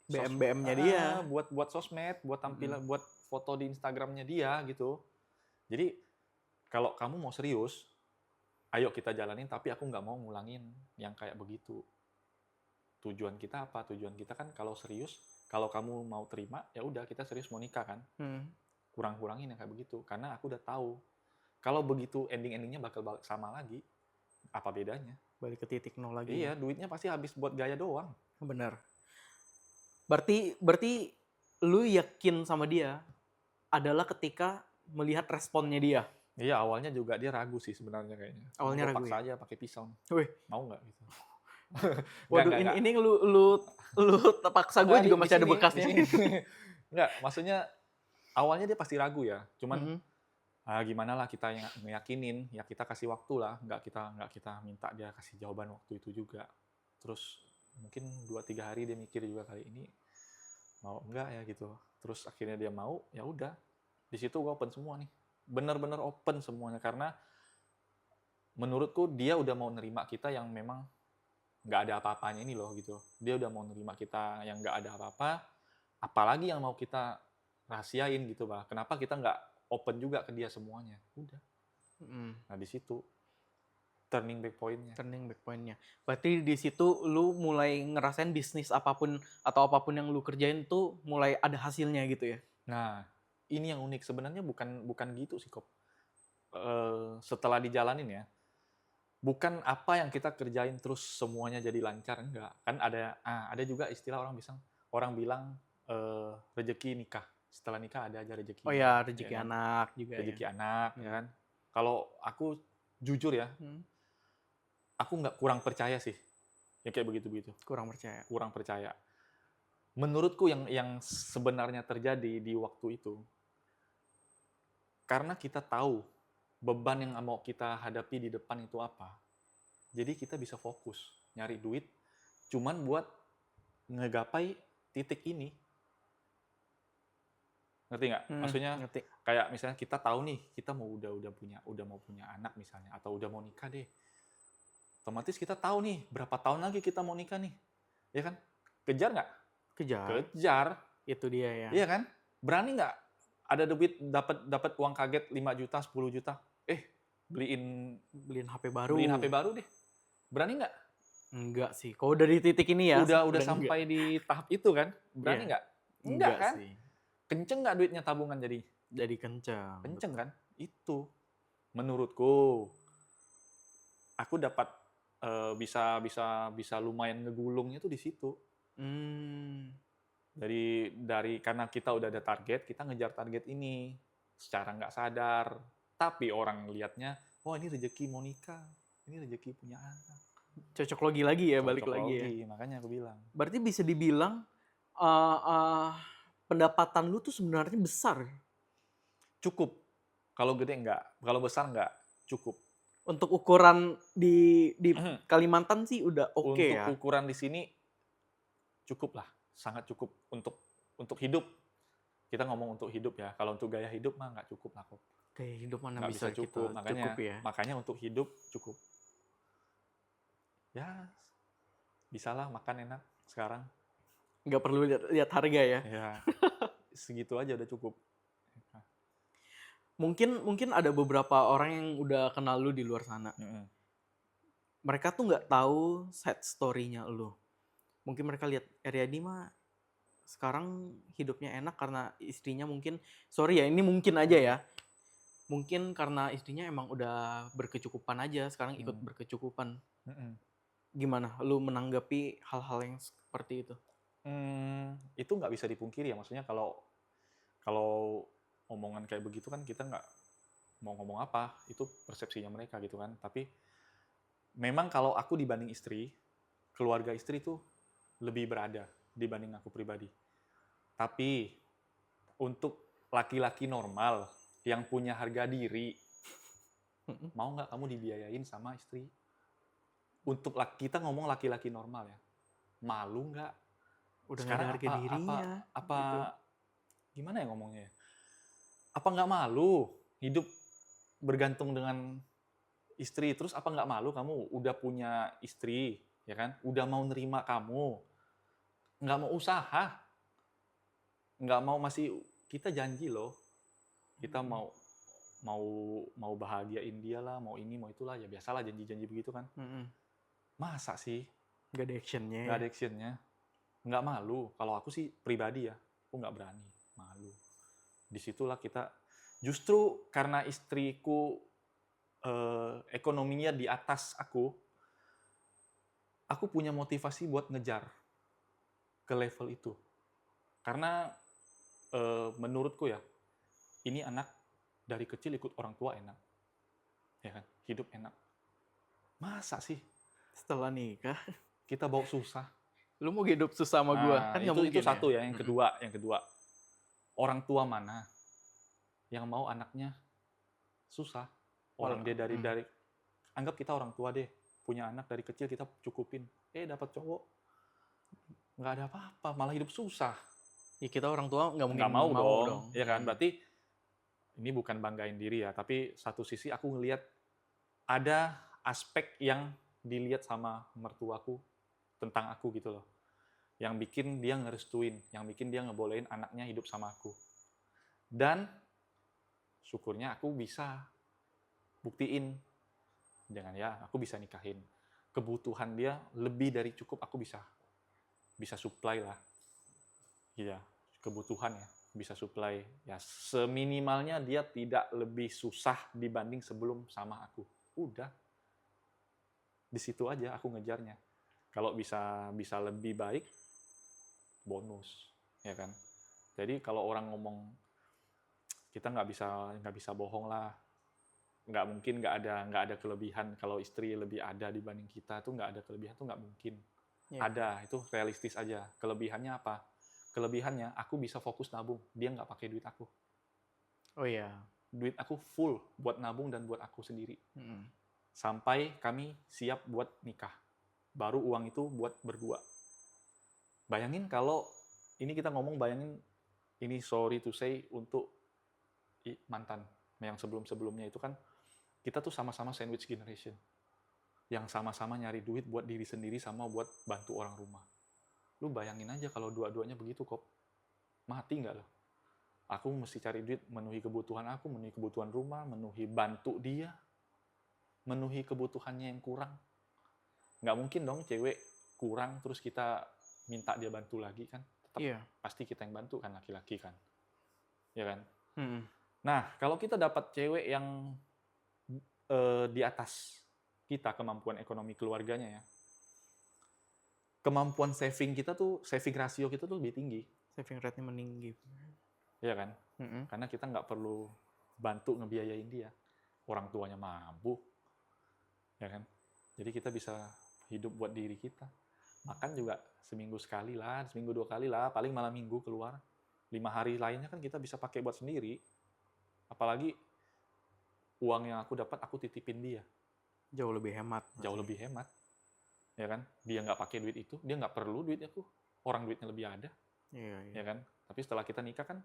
BM-BM-nya dia. Buat sosmed, buat tampilan, buat foto di Instagramnya dia gitu. Jadi kalau kamu mau serius, ayo kita jalanin, tapi aku nggak mau ngulangin yang kayak begitu. Tujuan kita apa? Tujuan kita kan kalau serius, kalau kamu mau terima, ya udah kita serius mau nikah kan. Kurang-kurangin yang kayak begitu, karena aku udah tahu kalau begitu ending-endingnya bakal sama lagi. Apa bedanya? Balik ke titik nol lagi. Iya, duitnya pasti habis buat gaya doang. Benar. Berarti lu yakin sama dia adalah ketika melihat responnya dia. Iya, awalnya juga dia ragu sih sebenarnya kayaknya. Awalnya ragu paksa ya? aja pakai pisau. Wih. Mau nggak gitu? Waduh, ini lu paksa gue juga masih ada bekasnya. Enggak, maksudnya awalnya dia pasti ragu ya. Cuman gimana lah kita yang ngeyakinin, ya kita kasih waktu lah. Nggak kita minta dia kasih jawaban waktu itu juga. Terus mungkin 2-3 hari dia mikir juga kali ini mau enggak ya gitu. Terus akhirnya dia mau, ya udah. Di situ gue open semua nih. Bener-bener open semuanya karena menurutku dia udah mau nerima kita yang memang nggak ada apa-apanya ini loh gitu. Dia udah mau nerima kita yang nggak ada apa-apa, apalagi yang mau kita rahasiain gitu, Bah. Kenapa kita nggak open juga ke dia semuanya? Udah. Nah di situ turning back point-nya. Turning back point-nya. Berarti di situ lu mulai ngerasain bisnis apapun atau apapun yang lu kerjain tuh mulai ada hasilnya gitu ya? Nah, ini yang unik. Sebenarnya bukan gitu sih, Kop. Setelah dijalanin ya, bukan apa yang kita kerjain terus semuanya jadi lancar, enggak. Kan ada juga istilah orang bilang rezeki nikah. Setelah nikah ada aja Oh rezekinya, ya, ya rezeki kan? anak juga ya. Rezeki anak, ya Hmm. kan? Kalau aku jujur ya, aku nggak kurang percaya sih yang kayak begitu-begitu. Kurang percaya. Kurang percaya. Menurutku yang sebenarnya terjadi di waktu itu, karena kita tahu beban yang mau kita hadapi di depan itu apa. Jadi kita bisa fokus nyari duit cuman buat ngegapai titik ini. Ngerti nggak? Maksudnya Ngerti. kayak misalnya kita tahu nih, kita udah mau punya anak misalnya, atau udah mau nikah deh. Otomatis kita tahu nih berapa tahun lagi kita mau nikah nih. Ya kan? Kejar nggak? Kejar. Kejar. Itu dia ya. Iya kan? Berani nggak ada duit dapat uang kaget 5 juta, 10 juta. Beliin HP baru. Beliin HP baru deh. Berani nggak? Enggak sih. Kalau dari titik ini ya. Udah sampai di tahap itu kan? Berani Iya. nggak? Enggak kan? Sih. Kenceng nggak duitnya tabungan jadi? Jadi kenceng. Kenceng kan? Itu. Menurutku, aku dapat bisa lumayan ngegulungnya tuh di situ. Dari karena kita udah ada target, kita ngejar target ini secara nggak sadar. Tapi orang lihatnya, wah ini rezeki mau nikah, ini rezeki punya anak. Cocok logi lagi ya, balik Cocok lagi ya. Makanya aku bilang. Berarti bisa dibilang pendapatan lu tuh sebenarnya besar. Cukup. Kalau gede enggak, kalau besar enggak, cukup. Untuk ukuran di Kalimantan sih udah oke ya. Untuk ukuran di sini cukup lah, sangat cukup untuk hidup. Kita ngomong untuk hidup ya. Kalau untuk gaya hidup mah nggak cukup lah kok. Gaya hidup mana Nggak bisa cukup. kita cukup ya. Makanya untuk hidup cukup. Ya, bisalah makan enak sekarang. Nggak perlu lihat harga ya. Ya, segitu aja udah cukup. Mungkin ada beberapa orang yang udah kenal lu di luar sana. Mereka tuh nggak tahu side story-nya lu. Mungkin mereka lihat Eryadi mah sekarang hidupnya enak karena istrinya mungkin, sorry ya ini mungkin aja ya, mungkin karena istrinya emang udah berkecukupan aja, sekarang ikut berkecukupan. Gimana lu menanggapi hal-hal yang seperti itu? Itu nggak bisa dipungkiri ya, maksudnya kalau omongan kayak begitu kan kita nggak mau ngomong apa, itu persepsinya mereka gitu kan. Tapi memang kalau aku dibanding istri, keluarga istri tuh lebih berada dibanding aku pribadi. Tapi untuk laki-laki normal yang punya harga diri, mau nggak kamu dibiayain sama istri? Untuk kita ngomong laki-laki normal ya, malu nggak? Udah Sekarang ada harga dirinya. Gitu. Gimana ya ngomongnya ya? Apa nggak malu hidup bergantung dengan istri? Terus apa nggak malu kamu udah punya istri, ya kan? Udah mau nerima kamu, nggak mau usaha, nggak mau masih kita janji loh, kita mau bahagiain dia lah, mau ini mau itulah, ya biasalah janji-janji begitu kan. Masa sih? Nggak ada actionnya. Nggak ada actionnya. Nggak malu. Kalau aku sih pribadi ya, aku nggak berani, malu. Disitulah kita, justru karena istriku ekonominya di atas aku punya motivasi buat ngejar ke level itu. Karena menurutku ya, ini anak dari kecil ikut orang tua enak, ya kan, hidup enak. Masa sih setelah nikah kita bawa susah? Lu mau hidup susah sama gue kan nggak mungkin. Itu satu ya. Yang kedua, orang tua mana yang mau anaknya susah? Orang dia dari anggap kita orang tua deh, punya anak dari kecil kita cukupin, dapat cowok nggak ada apa-apa, malah hidup susah. Ya kita orang tua nggak mungkin mau dong. Ya kan, Hmm. berarti ini bukan banggain diri ya, tapi satu sisi aku ngelihat ada aspek yang dilihat sama mertuaku tentang aku gitu loh, yang bikin dia ngerestuin, yang bikin dia ngebolehin anaknya hidup sama aku. Dan syukurnya aku bisa buktiin aku bisa nikahin. Kebutuhan dia lebih dari cukup, aku bisa supply lah. Iya, kebutuhan ya, bisa supply. Ya, seminimalnya dia tidak lebih susah dibanding sebelum sama aku. Udah, di situ aja aku ngejarnya. Kalau bisa lebih baik, bonus, ya kan? Jadi kalau orang ngomong kita nggak bisa bohong lah, nggak mungkin nggak ada kelebihan kalau istri lebih ada dibanding kita tuh nggak ada kelebihan tuh nggak mungkin. Iya. Ada, itu realistis aja. Kelebihannya apa? Kelebihannya aku bisa fokus nabung, dia nggak pakai duit aku. Oh iya. Duit aku full buat nabung dan buat aku sendiri. Mm-mm. Sampai kami siap buat nikah. Baru uang itu buat berdua. Bayangin kalau, ini kita ngomong bayangin, ini sorry to say untuk mantan. Yang sebelum-sebelumnya itu kan, kita tuh sama-sama sandwich generation. Yang sama-sama nyari duit buat diri sendiri sama buat bantu orang rumah. Lu bayangin aja kalau dua-duanya begitu kok. Mati nggak lo? Aku mesti cari duit, memenuhi kebutuhan aku, memenuhi kebutuhan rumah, memenuhi bantu dia, memenuhi kebutuhannya yang kurang. Nggak mungkin dong cewek kurang terus kita minta dia bantu lagi kan. Tetap Iya. pasti kita yang bantu kan, laki-laki kan. Ya kan? Mm-mm. Nah, kalau kita dapat cewek yang di atas kita kemampuan ekonomi keluarganya ya, kemampuan saving kita tuh, saving rasio kita tuh lebih tinggi. Saving rate-nya meninggi. Iya kan? Mm-mm. Karena kita nggak perlu bantu ngebiayain dia. Orang tuanya mampu. Ya kan? Jadi kita bisa hidup buat diri kita. Makan juga seminggu sekali lah, seminggu 2 kali lah, paling malam minggu keluar. 5 hari lainnya kan kita bisa pakai buat sendiri. Apalagi uang yang aku dapat, aku titipin dia. Jauh lebih hemat. Jauh lebih hemat. Ya kan? Dia nggak pakai duit itu, dia nggak perlu duit aku. Orang duitnya lebih ada. Iya, iya. Ya kan? Tapi setelah kita nikah kan,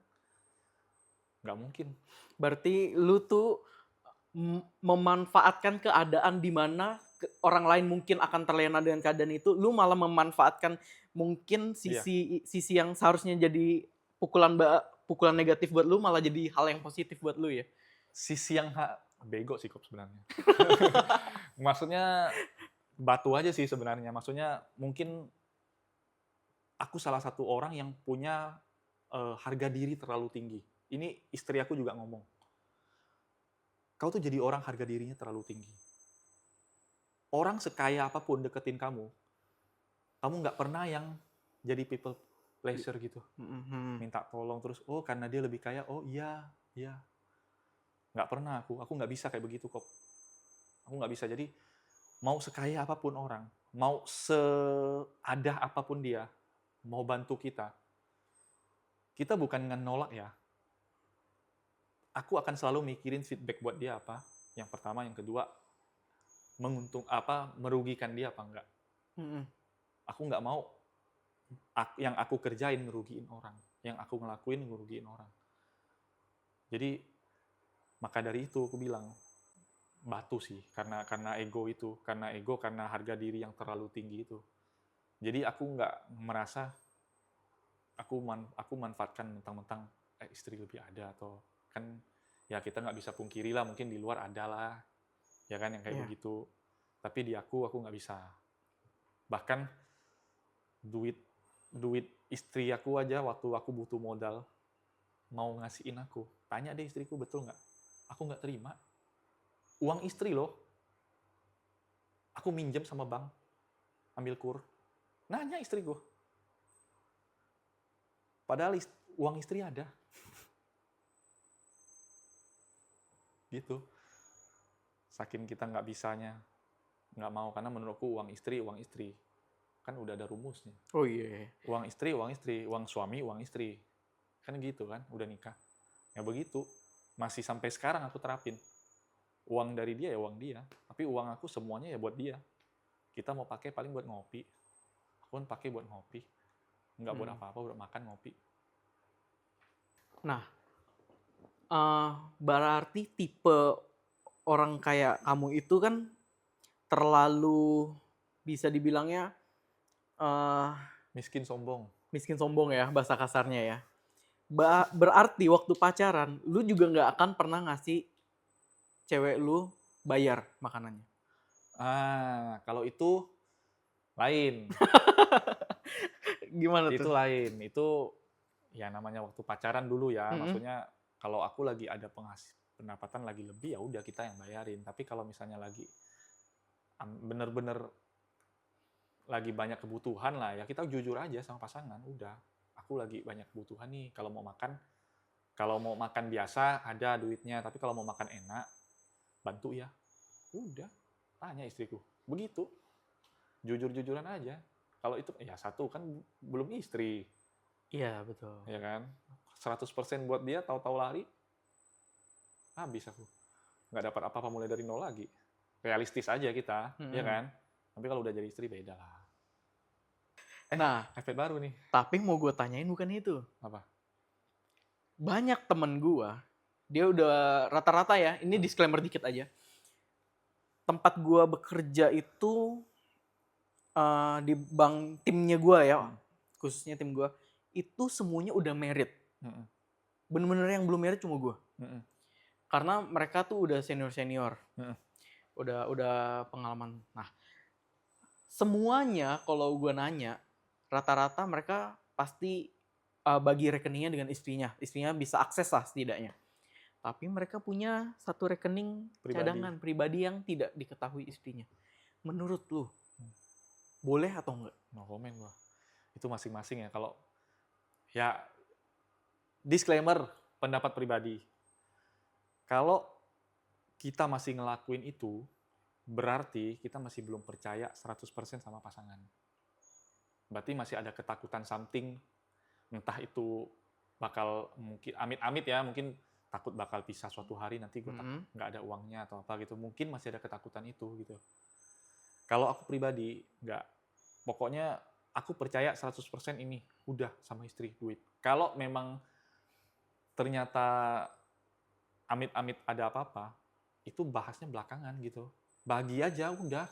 nggak mungkin. Berarti lu tuh memanfaatkan keadaan di mana orang lain mungkin akan terlena dengan keadaan itu, lu malah memanfaatkan mungkin Iya. sisi yang seharusnya jadi pukulan negatif buat lu malah jadi hal yang positif buat lu ya. Sisi yang bego sih kok sebenarnya. Maksudnya batu aja sih sebenarnya. Maksudnya mungkin aku salah satu orang yang punya harga diri terlalu tinggi. Ini istri aku juga ngomong. Kau tuh jadi orang harga dirinya terlalu tinggi. Orang sekaya apapun deketin kamu nggak pernah yang jadi people pleasure gitu. Minta tolong terus, oh karena dia lebih kaya, oh iya. Nggak pernah aku nggak bisa kayak begitu kok. Aku nggak bisa, jadi mau sekaya apapun orang, mau seada apapun dia, mau bantu kita bukan nolak ya. Aku akan selalu mikirin feedback buat dia apa. Yang pertama, yang kedua, merugikan dia apa enggak. Aku nggak mau yang aku kerjain ngerugiin orang, yang aku ngelakuin ngerugiin orang. Jadi maka dari itu aku bilang batu sih, karena ego itu, karena harga diri yang terlalu tinggi itu. Jadi aku nggak merasa aku manfaatkan mentang-mentang istri lebih ada, atau kan ya kita nggak bisa pungkiri lah, mungkin di luar ada lah, ya kan yang kayak begitu. Tapi di aku nggak bisa. Bahkan duit istri aku aja waktu aku butuh modal mau ngasihin aku, tanya deh istriku betul nggak? Aku nggak terima. Uang istri loh. Aku minjem sama bank, ambil kur. Nanya istriku. Padahal uang istri ada. Gitu. Saking kita nggak bisanya, nggak mau, karena menurutku uang istri. Kan udah ada rumusnya. Oh iya. Uang istri, uang suami, uang istri. Kan gitu kan, udah nikah. Ya begitu. Masih sampai sekarang aku terapin. Uang dari dia ya uang dia, tapi uang aku semuanya ya buat dia. Kita mau pakai paling buat ngopi. Aku kan pakai buat ngopi. Nggak buat apa-apa, buat makan, ngopi. Nah, berarti tipe orang kayak kamu itu kan terlalu bisa dibilangnya Miskin sombong ya bahasa kasarnya ya. Berarti waktu pacaran lu juga nggak akan pernah ngasih cewek lu bayar makanannya. Kalau itu lain. Gimana Itu tuh? lain. Itu ya namanya waktu pacaran dulu ya. Mhm. Maksudnya kalau aku lagi ada pendapatan lagi lebih, ya udah kita yang bayarin. Tapi kalau misalnya lagi bener-bener lagi banyak kebutuhan lah, ya kita jujur aja sama pasangan. Udah, aku lagi banyak kebutuhan nih. Kalau mau makan biasa ada duitnya. Tapi kalau mau makan enak, bantu ya. Udah, tanya istriku. Begitu. Jujur-jujuran aja. Kalau itu, ya satu kan belum istri, Iya, betul. ya kan? 100% buat dia, tahu-tahu lari, habis aku. Nggak dapat apa-apa mulai dari nol lagi. Realistis aja kita, ya Mhm. kan? Tapi kalau udah jadi istri, beda lah. Nah, iPad baru nih. tapi mau gue tanyain bukan itu. Apa? Banyak temen gue, dia udah rata-rata ya, ini disclaimer dikit aja. Tempat gue bekerja itu di bank timnya gue ya, khususnya tim gue, itu semuanya udah married. Mm-mm. Bener-bener yang belum married cuma gue. Mm-mm. Karena mereka tuh udah senior-senior. Mm-mm. Udah pengalaman. Nah, semuanya kalau gue nanya, rata-rata mereka pasti bagi rekeningnya dengan istrinya. Istrinya bisa akses lah setidaknya. Tapi mereka punya satu rekening cadangan pribadi yang tidak diketahui istrinya. Menurut lu, boleh atau enggak? No comment gua. Itu masing-masing ya. Kalau ya disclaimer, pendapat pribadi. Kalau kita masih ngelakuin itu, berarti kita masih belum percaya 100% sama pasangan. Berarti masih ada ketakutan something, entah itu bakal mungkin amit-amit ya, mungkin takut bakal pisah suatu hari nanti gue nggak ada uangnya atau apa gitu. Mungkin masih ada ketakutan itu gitu. Kalau aku pribadi nggak, pokoknya aku percaya 100% ini udah sama istri duit. Kalau memang ternyata amit-amit ada apa-apa, itu bahasnya belakangan gitu. Bagi aja udah.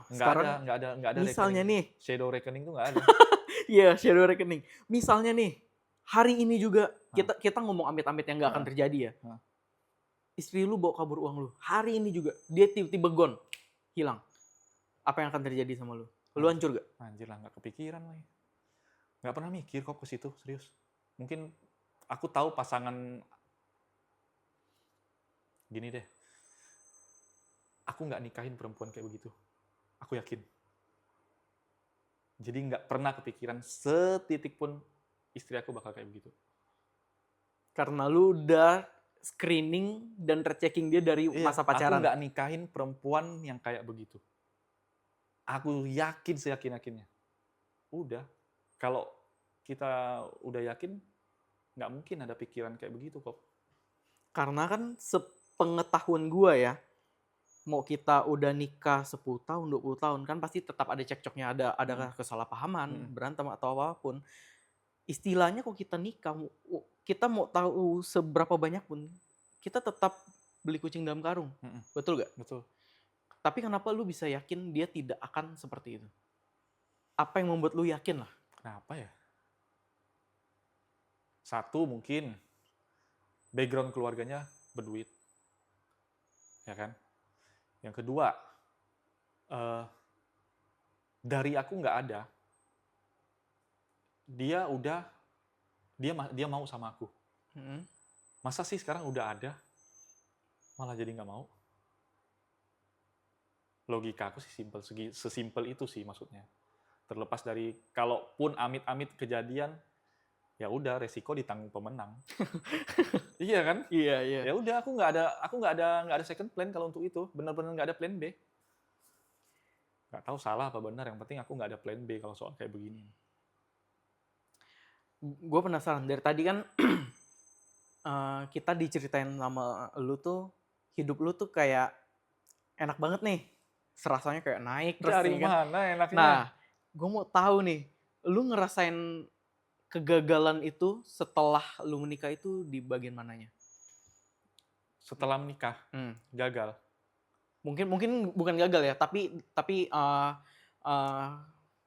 Sekarang Nggak ada misalnya rekening. nih, Shadow rekening tuh nggak ada. iya shadow rekening. Misalnya nih, hari ini juga kita ngomong amit-amit yang nggak akan terjadi ya. Istri lu bawa kabur uang lu. Hari ini juga dia tiba-tiba gone, hilang. Apa yang akan terjadi sama lu? Lu hancur gak? Anjir lah, nggak kepikiran lagi. Nggak pernah mikir kok ke situ, serius. Mungkin aku tahu pasangan gini deh. Aku nggak nikahin perempuan kayak begitu. Aku yakin. Jadi nggak pernah kepikiran setitik pun istri aku bakal kayak begitu. Karena lu udah screening dan rechecking dia dari masa pacaran. Aku nggak nikahin perempuan yang kayak begitu. Aku yakin seyakin-yakinnya. Udah. Kalau kita udah yakin, nggak mungkin ada pikiran kayak begitu kok. Karena kan sepengetahuan gua ya, mau kita udah nikah 10 tahun, 20 tahun, kan pasti tetap ada cekcoknya, ada kesalahpahaman, berantem atau apapun. Istilahnya kok kita nikah, kita mau tahu seberapa banyak pun, kita tetap beli kucing dalam karung. Betul gak? Betul. Tapi kenapa lu bisa yakin dia tidak akan seperti itu? Apa yang membuat lu yakin lah? Kenapa ya? Satu mungkin background keluarganya berduit. Ya kan? Yang kedua, dari aku nggak ada, dia mau sama aku. Masa sih sekarang udah ada, malah jadi nggak mau? Logika aku sih sesimpel itu sih maksudnya. Terlepas dari kalaupun amit-amit kejadian, ya udah resiko ditanggung pemenang. Iya kan? Iya. Ya udah aku nggak ada second plan kalau untuk itu. Benar-benar nggak ada plan B. Nggak tahu salah apa benar. Yang penting aku nggak ada plan B kalau soal kayak begini. Gue penasaran dari tadi kan kita diceritain sama lu tuh hidup lu tuh kayak enak banget nih, serasanya kayak naik terus Dari nih kan. mana enaknya? Nah, gue mau tahu nih, lu ngerasain kegagalan itu setelah lu menikah itu di bagian mananya? Setelah menikah, gagal. Mungkin bukan gagal ya, tapi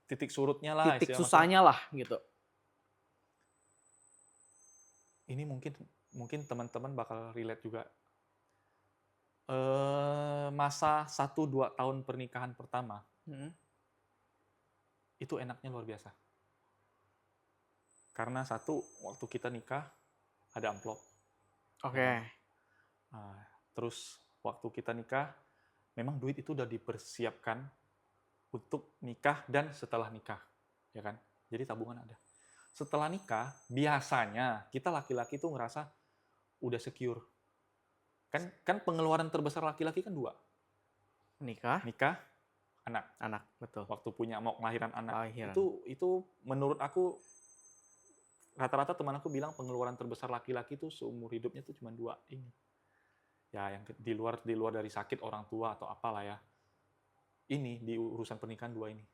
Titik surutnya lah. titik susahnya lah gitu. Ini mungkin teman-teman bakal relate juga. Masa 1-2 tahun pernikahan pertama, Mhm. itu enaknya luar biasa. Karena satu, waktu kita nikah, ada amplop, ya Oke. kan? Nah, terus waktu kita nikah, memang duit itu udah dipersiapkan untuk nikah dan setelah nikah, ya kan? Jadi tabungan ada. Setelah nikah, biasanya kita laki-laki tuh ngerasa udah secure. Kan kan pengeluaran terbesar laki-laki kan dua, Nikah, nikah, anak. anak, betul. Waktu punya mau kelahiran anak. Lahiran. Itu menurut aku, rata-rata teman aku bilang pengeluaran terbesar laki-laki tuh seumur hidupnya tuh cuma dua ini. Ya, yang di luar dari sakit orang tua atau apalah ya. Ini di urusan pernikahan dua ini.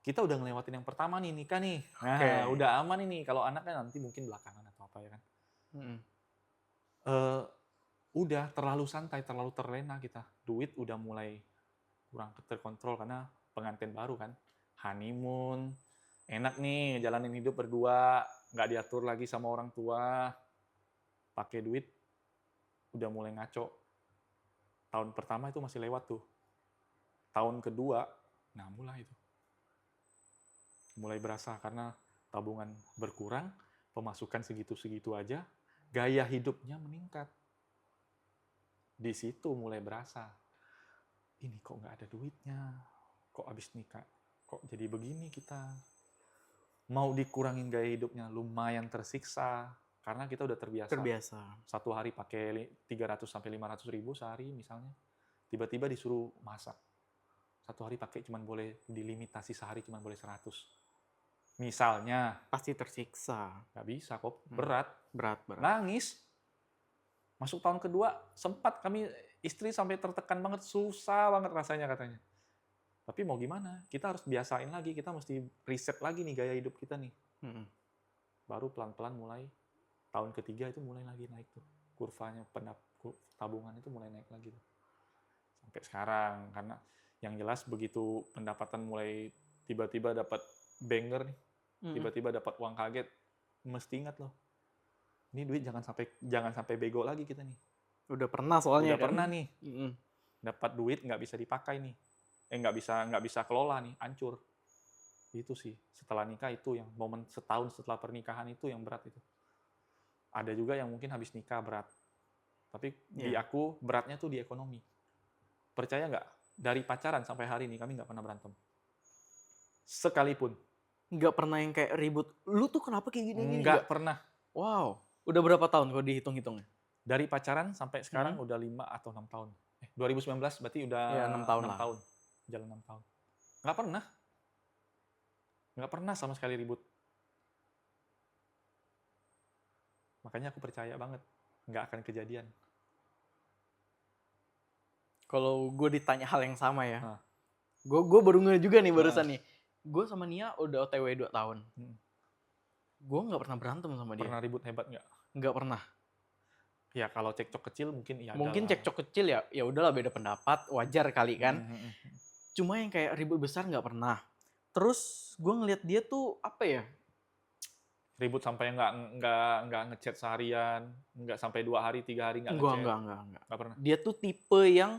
Kita udah ngelewatin yang pertama nih, nikah nih. Oke. Nah, udah aman ini. Kalau anaknya nanti mungkin belakangan atau apa ya kan. Mhm. Eh, udah terlalu santai, terlalu terlena kita. Duit udah mulai kurang terkontrol karena pengantin baru kan. Honeymoon, enak nih jalanin hidup berdua, nggak diatur lagi sama orang tua, pakai duit, udah mulai ngaco. Tahun pertama itu masih lewat tuh. Tahun kedua, nah mulai itu. Mulai berasa karena tabungan berkurang, pemasukan segitu-segitu aja, gaya hidupnya meningkat. Di situ mulai berasa, ini kok nggak ada duitnya, kok abis nikah, kok jadi begini kita. Mau dikurangin gaya hidupnya, lumayan tersiksa, karena kita udah terbiasa. Terbiasa. Satu hari pakai 300-500 ribu sehari misalnya, tiba-tiba disuruh masak. Satu hari pakai cuman boleh dilimitasi sehari cuman boleh 100. Misalnya, Pasti tersiksa. nggak bisa kok, berat, Berat. nangis. Masuk tahun kedua, sempat kami istri sampai tertekan banget, susah banget rasanya katanya. Tapi mau gimana, kita harus biasain lagi, kita mesti riset lagi nih gaya hidup kita nih. Mhm. Baru pelan-pelan mulai, tahun ketiga itu mulai lagi naik tuh. Kurvanya tabungan itu mulai naik lagi tuh. Sampai sekarang, karena yang jelas begitu pendapatan mulai tiba-tiba dapat banger nih, tiba-tiba dapat uang kaget, mesti ingat loh, ini duit jangan sampai bego lagi kita nih. Udah pernah soalnya Udah kan. pernah nih, Mhm. dapat duit nggak bisa dipakai nih, nggak bisa kelola nih, hancur. Itu sih, setelah nikah itu yang momen setahun setelah pernikahan itu yang berat itu. Ada juga yang mungkin habis nikah berat, tapi di Iya. aku beratnya tuh di ekonomi. Percaya nggak? Dari pacaran sampai hari ini kami nggak pernah berantem. Sekalipun. Nggak pernah yang kayak ribut, lu tuh kenapa kayak gini-gini? Nggak pernah. Wow. Udah berapa tahun kalau dihitung-hitungnya? Dari pacaran sampai sekarang udah 5 atau 6 tahun. 2019 berarti udah Ya, 6 tahun 6 lah. tahun. Jalan 6 tahun. Nggak pernah. Nggak pernah sama sekali ribut. Makanya aku percaya banget, nggak akan kejadian. Kalau gue ditanya hal yang sama ya, Nah. gue baru ngeh juga nih barusan nih. Gue sama Nia udah OTW 2 tahun. Gue nggak pernah berantem sama dia. Pernah ribut hebat nggak? Nggak pernah. Ya kalau cekcok kecil mungkin ya Mungkin adalah. cekcok kecil ya udahlah, beda pendapat, wajar kali kan. Cuma yang kayak ribut besar nggak pernah. Terus gue ngeliat dia tuh apa ya? Ribut sampai nggak ngechat seharian, nggak sampai 2 hari 3 hari nggak ngechat. Enggak. Nggak pernah. Dia tuh tipe yang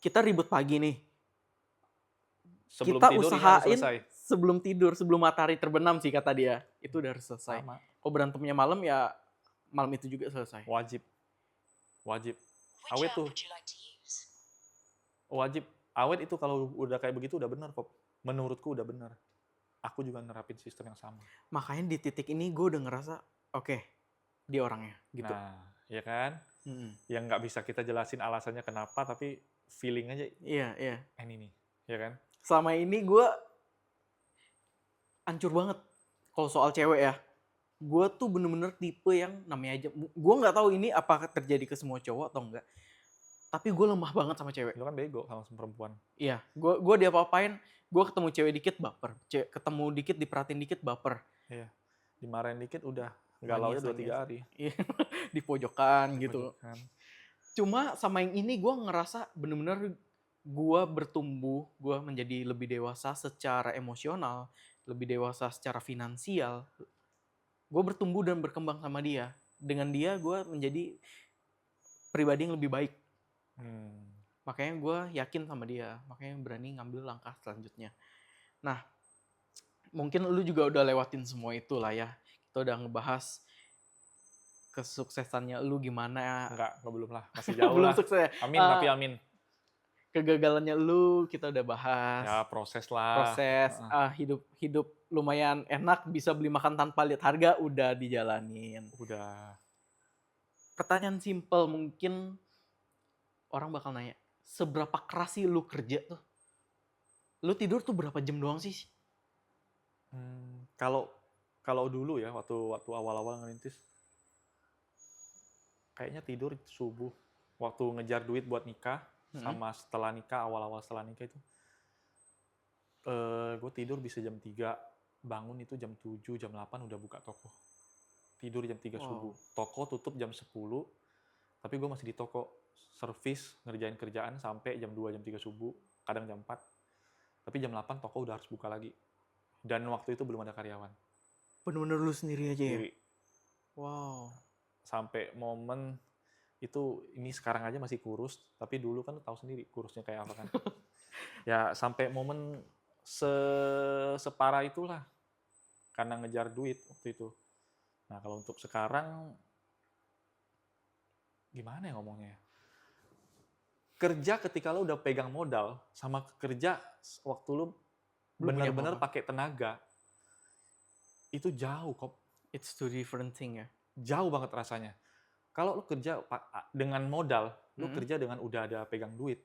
kita ribut pagi nih. Sebelum Kita tidur ini harus usahain selesai. sebelum tidur, sebelum matahari terbenam sih kata dia. Itu udah harus selesai. Sama. Kalau berantemnya malam ya malam itu juga selesai. Wajib. Awet tuh. Wajib. Awet itu kalau udah kayak begitu udah benar kok. Menurutku udah benar. Aku juga nerapin sistem yang sama. Makanya di titik ini gue udah ngerasa, oke, dia orangnya gitu. Nah, ya kan? Yang nggak bisa kita jelasin alasannya kenapa, tapi feeling aja. Iya. Ini nih, ya kan? Selama ini gue hancur banget kalau soal cewek ya. Gue tuh bener-bener tipe yang namanya aja, gue nggak tahu ini apakah terjadi ke semua cowok atau enggak. Tapi gue lemah banget sama cewek. Lu kan bego sama perempuan. Iya, gue diapa-apain, gue ketemu cewek dikit baper, ketemu dikit diperhatiin dikit baper. Iya, dimarahin dikit udah galaunya 2-3 hari. Iya, di pojokan gitu. Pojokan. Cuma sama yang ini gue ngerasa bener-bener gue bertumbuh, gue menjadi lebih dewasa secara emosional, lebih dewasa secara finansial. Gue bertumbuh dan berkembang sama dia. Dengan dia gue menjadi pribadi yang lebih baik. Hmm. Makanya gue yakin sama dia, makanya berani ngambil langkah selanjutnya. Nah, mungkin lu juga udah lewatin semua itu lah ya. Kita udah ngebahas kesuksesannya lu gimana. Enggak belum lah, masih jauh Belum lah. sukses ya. Amin, tapi amin. Kegagalannya lu kita udah bahas. Ya proses lah. Proses hidup lumayan enak, bisa beli makan tanpa lihat harga, udah dijalanin. Udah. Pertanyaan simple, mungkin orang bakal nanya, seberapa keras sih lu kerja tuh? Lu tidur tuh berapa jam doang sih? Kalau dulu ya, waktu awal-awal ngerintis, kayaknya tidur subuh. Waktu ngejar duit buat nikah, sama setelah nikah, awal-awal setelah nikah itu, gue tidur bisa jam 3, bangun itu jam 7, jam 8 udah buka toko. Tidur jam 3 subuh. Toko tutup jam 10, tapi gue masih di toko. Servis, ngerjain kerjaan sampai jam 2, jam 3 subuh, kadang jam 4. Tapi jam 8 toko udah harus buka lagi. Dan waktu itu belum ada karyawan. Bener-bener lu sendiri aja ya? Sendiri. Wow. Sampai momen itu, ini sekarang aja masih kurus, tapi dulu kan lu tahu sendiri kurusnya kayak apa kan. Ya sampai momen separah itulah, karena ngejar duit waktu itu. Nah kalau untuk sekarang, gimana ya ngomongnya ya? Kerja ketika lo udah pegang modal, sama kerja waktu lo benar-benar pakai tenaga, itu jauh kok. It's two different thing ya? Jauh banget rasanya. Kalau lo kerja dengan modal, lo kerja dengan udah ada pegang duit,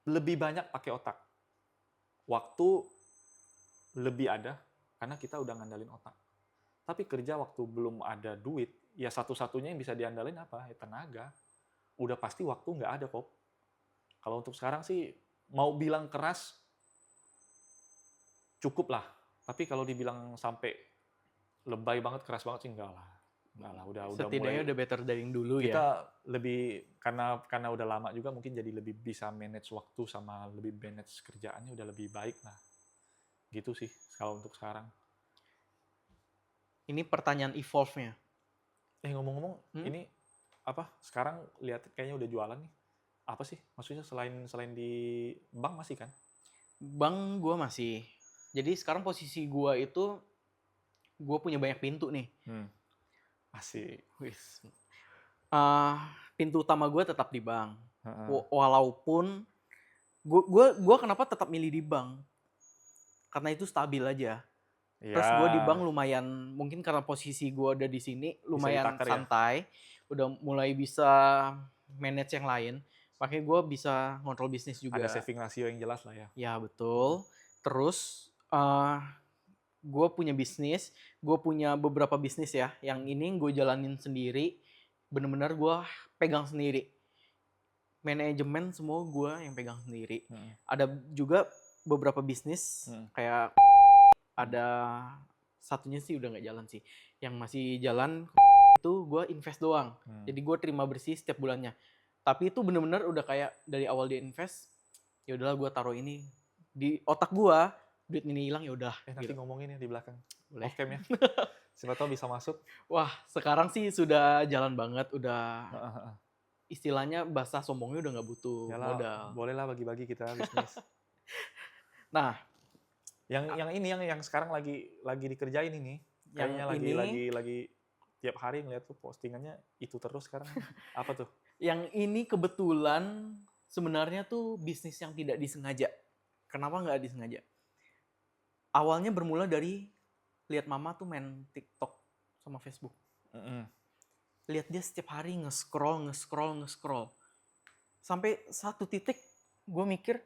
lebih banyak pakai otak. Waktu lebih ada, karena kita udah ngandalin otak. Tapi kerja waktu belum ada duit, ya satu-satunya yang bisa diandalin apa? Ya tenaga. Udah pasti waktu nggak ada kok. Kalau untuk sekarang sih, mau bilang keras, cukup lah. Tapi kalau dibilang sampai lebay banget, keras banget sih enggak lah. Enggak lah, udah setidaknya mulai, udah better dari yang dulu ya. kita lebih, karena udah lama juga mungkin jadi lebih bisa manage waktu sama lebih manage kerjaannya udah lebih baik lah. Gitu sih kalau untuk sekarang. Ini pertanyaan evolve-nya. Ngomong-ngomong, ini apa? Sekarang lihat kayaknya udah jualan nih. Apa sih? Maksudnya selain di bank masih kan? Bank gue masih. Jadi sekarang posisi gue itu, gue punya banyak pintu nih. Asik. Pintu utama gue tetap di bank. Walaupun gue kenapa tetap milih di bank? Karena itu stabil aja. Terus gue di bank lumayan, mungkin karena posisi gue ada di sini lumayan santai, udah mulai bisa manage yang lain, makanya gue bisa ngontrol bisnis juga. Ada saving rasio yang jelas lah ya. Ya betul. Terus gue punya bisnis, gue punya beberapa bisnis ya, yang ini gue jalanin sendiri, bener-bener gue pegang sendiri. Manajemen semua gue yang pegang sendiri. Ada juga beberapa bisnis kayak ada satunya sih udah nggak jalan sih. Yang masih jalan itu gue invest doang. Jadi gue terima bersih setiap bulannya. Tapi itu bener-bener udah kayak dari awal dia invest, ya udahlah gue taruh ini di otak gue, duit ini hilang ya udah. Nanti gitu. Ngomongin ya di belakang. Boleh. Off cam ya. Siapa tahu bisa masuk. Wah, sekarang sih sudah jalan banget, udah istilahnya bahasa sombongnya udah nggak butuh modal. Boleh lah bagi-bagi kita bisnis. Nah, yang sekarang lagi dikerjain ini, kayaknya lagi tiap hari ngeliat tuh postingannya itu terus sekarang. Apa tuh? Yang ini kebetulan sebenarnya tuh bisnis yang tidak disengaja. Kenapa nggak disengaja? Awalnya bermula dari lihat mama tuh main TikTok sama Facebook. Lihat dia setiap hari nge-scroll. Sampai satu titik gue mikir,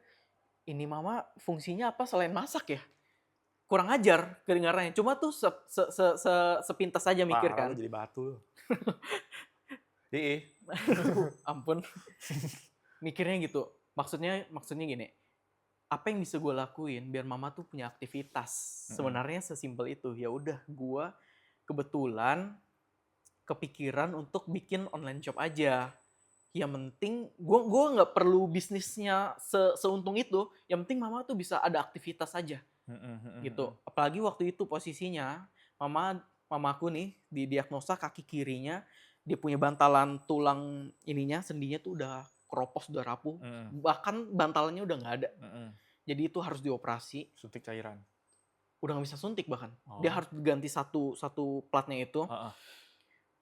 ini mama fungsinya apa selain masak ya? Kurang ajar kedengarannya. Cuma tuh sepintas aja mikir kan. Jadi batu. Ampun. Mikirnya gitu. Maksudnya gini. Apa yang bisa gue lakuin biar mama tuh punya aktivitas? Sebenarnya sesimpel itu. Ya udah, gue kebetulan kepikiran untuk bikin online shop aja. Yang penting gue nggak perlu bisnisnya seuntung itu. Yang penting mama tuh bisa ada aktivitas aja. Gitu. Apalagi waktu itu posisinya mamaku nih didiagnosa kaki kirinya dia punya bantalan tulang ininya, sendinya tuh udah keropos, udah rapuh. Bahkan bantalannya udah nggak ada. Jadi itu harus dioperasi. Suntik cairan. Udah nggak bisa suntik bahkan. Oh. Dia harus ganti satu platnya itu. Heeh.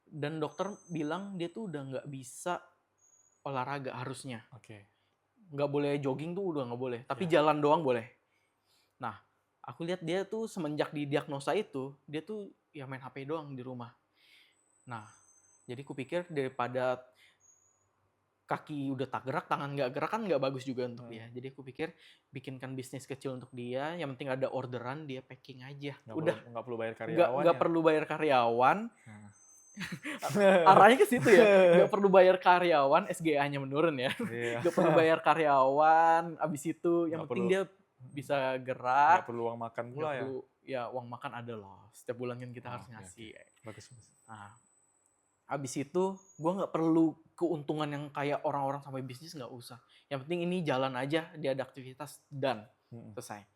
Dan dokter bilang dia tuh udah nggak bisa olahraga harusnya. Oke. Nggak boleh jogging tuh udah nggak boleh. Tapi Ya. jalan doang boleh. Nah, aku lihat dia tuh semenjak didiagnosa itu, dia tuh ya main HP doang di rumah. Nah, jadi kupikir daripada kaki udah tak gerak, tangan nggak gerak kan nggak bagus juga untuk dia. Jadi aku pikir bikinkan bisnis kecil untuk dia, yang penting ada orderan, dia packing aja. Nggak perlu bayar karyawan. Nggak perlu bayar karyawan. Arahnya ke situ ya. Nggak perlu bayar karyawan, SGA-nya menurun ya. Iya. Nggak perlu bayar karyawan, abis itu yang Nggak penting perlu- dia bisa gerak. Nggak perlu uang makan pula Nggak ya. perlu, ya uang makan ada loh. Setiap bulan kan kita harus Oke, ngasih. Bagus. Nah, abis itu gue nggak perlu keuntungan yang kayak orang-orang sampai bisnis, nggak usah. Yang penting ini jalan aja, dia ada aktivitas dan selesai.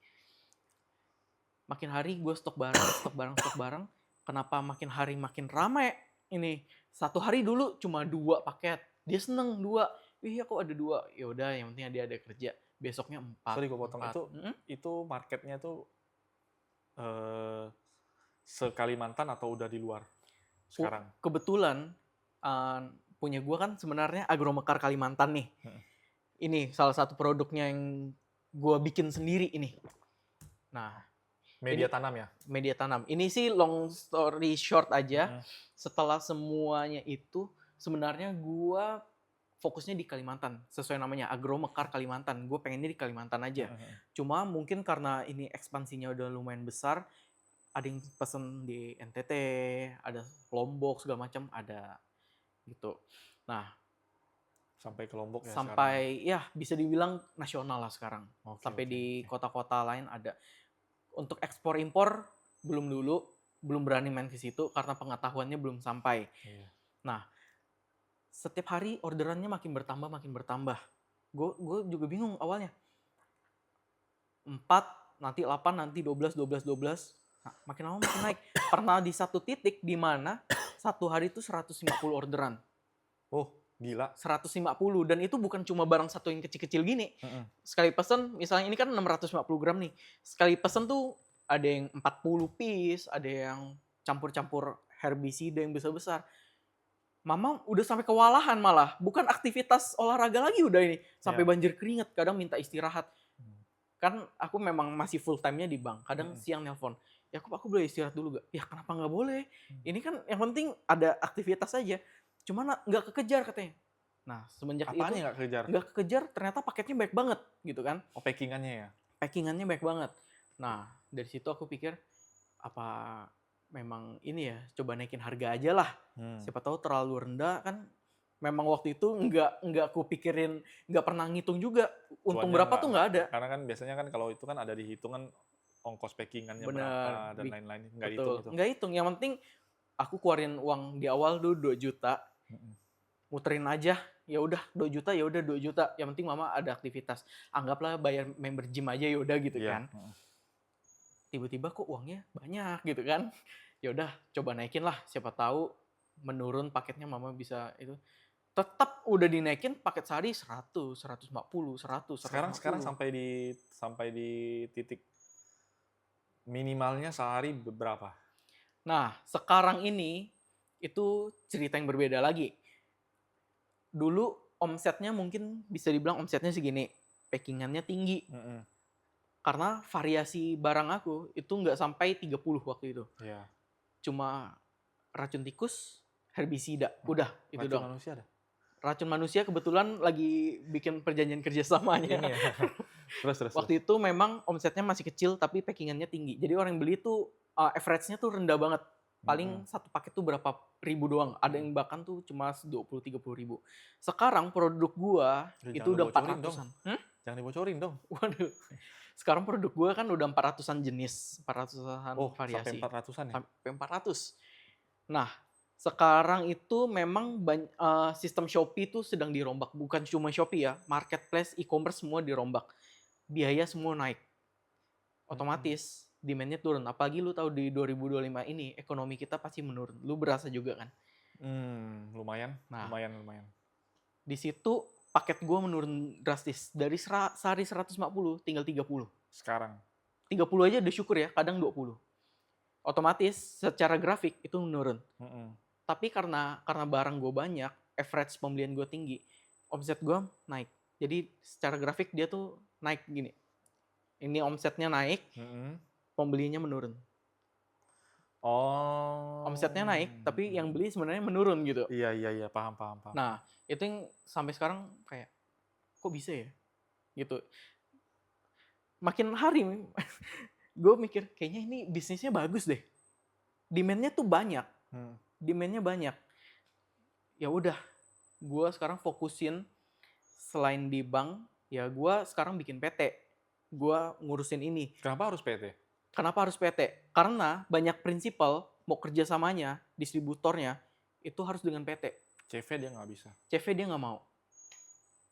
Makin hari gue stok barang. Kenapa makin hari makin ramai ini? Satu hari dulu cuma 2 paket, dia seneng 2. Iya kok ada 2, ya udah yang penting dia ada kerja. Besoknya 4. Sorry gue potong. Itu marketnya tuh se-Kalimantan atau udah di luar sekarang? Kebetulan punya gue kan sebenarnya Agromekar Kalimantan nih. Ini salah satu produknya yang gue bikin sendiri ini. Nah, media tanam ya? Media tanam. Ini sih long story short aja. Setelah semuanya itu sebenarnya gue fokusnya di Kalimantan. Sesuai namanya Agromekar Kalimantan. Gue pengennya di Kalimantan aja. Cuma mungkin karena ini ekspansinya udah lumayan besar, ada yang pesen di NTT, ada Lombok segala macam, ada gitu. Nah, sampai ke Lombok ya sampai sekarang. Ya bisa dibilang nasional lah sekarang. Sampai di kota-kota lain ada. Untuk ekspor impor belum berani main ke situ karena pengetahuannya belum sampai. Nah, setiap hari orderannya makin bertambah. Gue juga bingung awalnya. 4, nanti 8, nanti 12. Nah, makin lama makin naik. Pernah di satu titik di mana satu hari itu 150 orderan. Oh, gila. 150, dan itu bukan cuma barang satu yang kecil-kecil gini. Sekali pesen, misalnya ini kan 650 gram nih. Sekali pesen tuh ada yang 40 piece, ada yang campur-campur herbisida yang besar-besar. Mama udah sampai kewalahan malah. Bukan aktivitas olahraga lagi udah ini. Sampai banjir keringat, kadang minta istirahat. Kan aku memang masih full time-nya di bank. Kadang siang nelpon. Ya aku boleh istirahat dulu gak? Ya kenapa nggak boleh? Ini kan yang penting ada aktivitas aja. Cuma nggak kekejar katanya. Nah, semenjak apanya itu nggak kekejar, ternyata paketnya baik banget gitu kan. Oh, packingannya ya? Packingannya baik banget. Nah, dari situ aku pikir apa memang ini ya, coba naikin harga aja lah. Siapa tahu terlalu rendah kan. Memang waktu itu nggak aku pikirin, nggak pernah ngitung juga untung cuannya berapa tuh nggak ada. Karena kan biasanya kan kalau itu kan ada dihitungan ongkos packingannya berapa dan lain-lain. Nggak hitung itu. Nggak hitung. Yang penting aku keluarin uang di awal dulu 2 juta. Muterin aja, ya udah 2 juta, ya udah 2 juta. Yang penting mama ada aktivitas. Anggaplah bayar member gym aja ya udah gitu kan. Tiba-tiba kok uangnya banyak gitu kan. Ya udah coba naikin lah, siapa tahu menurun paketnya mama bisa itu. Tetap udah dinaikin paket sehari 100, 140, 100, 150. Sekarang sampai di titik minimalnya sehari berapa? Nah, sekarang ini itu cerita yang berbeda lagi. Dulu omsetnya mungkin bisa dibilang omsetnya segini, packingannya tinggi. Karena variasi barang aku itu nggak sampai 30 waktu itu. Cuma racun tikus, herbisida, udah itu racun dong. Manusia ada? Racun manusia kebetulan lagi bikin perjanjian kerjasamanya. Ini ya. Terus. Waktu itu memang omsetnya masih kecil tapi packingannya tinggi. Jadi orang yang beli tuh average-nya tuh rendah banget. Paling satu paket tuh berapa ribu doang. Ada yang bahkan tuh cuma 20-30 ribu. Sekarang produk gua itu udah 400-an. Jangan dibocorin dong. Waduh. Sekarang produk gua kan udah 400-an jenis, 400-an variasi. Sampai 400-an ya? Sampai 400. Nah, sekarang itu memang sistem Shopee itu sedang dirombak. Bukan cuma Shopee ya, marketplace, e-commerce semua dirombak. Biaya semua naik. Otomatis demand-nya turun. Apalagi lu tahu di 2025 ini ekonomi kita pasti menurun. Lu berasa juga kan. Lumayan, Nah, lumayan. di situ paket gue menurun drastis. Dari sehari 150 tinggal 30. Sekarang. 30 aja udah syukur ya, kadang 20. Otomatis secara grafik itu menurun. Mm-mm. Tapi karena barang gue banyak, average pembelian gue tinggi, omset gue naik. Jadi secara grafik dia tuh naik gini. Ini omsetnya naik, Mm-mm. pembelinya menurun. Oh. Omsetnya naik, tapi yang beli sebenarnya menurun gitu. Iya, paham. Nah, itu yang sampai sekarang kayak, kok bisa ya? Gitu. Makin hari, gue mikir, kayaknya ini bisnisnya bagus deh. Demand-nya tuh banyak. Hmm. Demand-nya banyak. Ya udah, gue sekarang fokusin selain di bank, ya gue sekarang bikin PT. Gue ngurusin ini. Kenapa harus PT? Kenapa harus PT? Karena banyak prinsipal, mau kerjasamanya, distributornya, itu harus dengan PT. CV dia nggak bisa. CV dia nggak mau.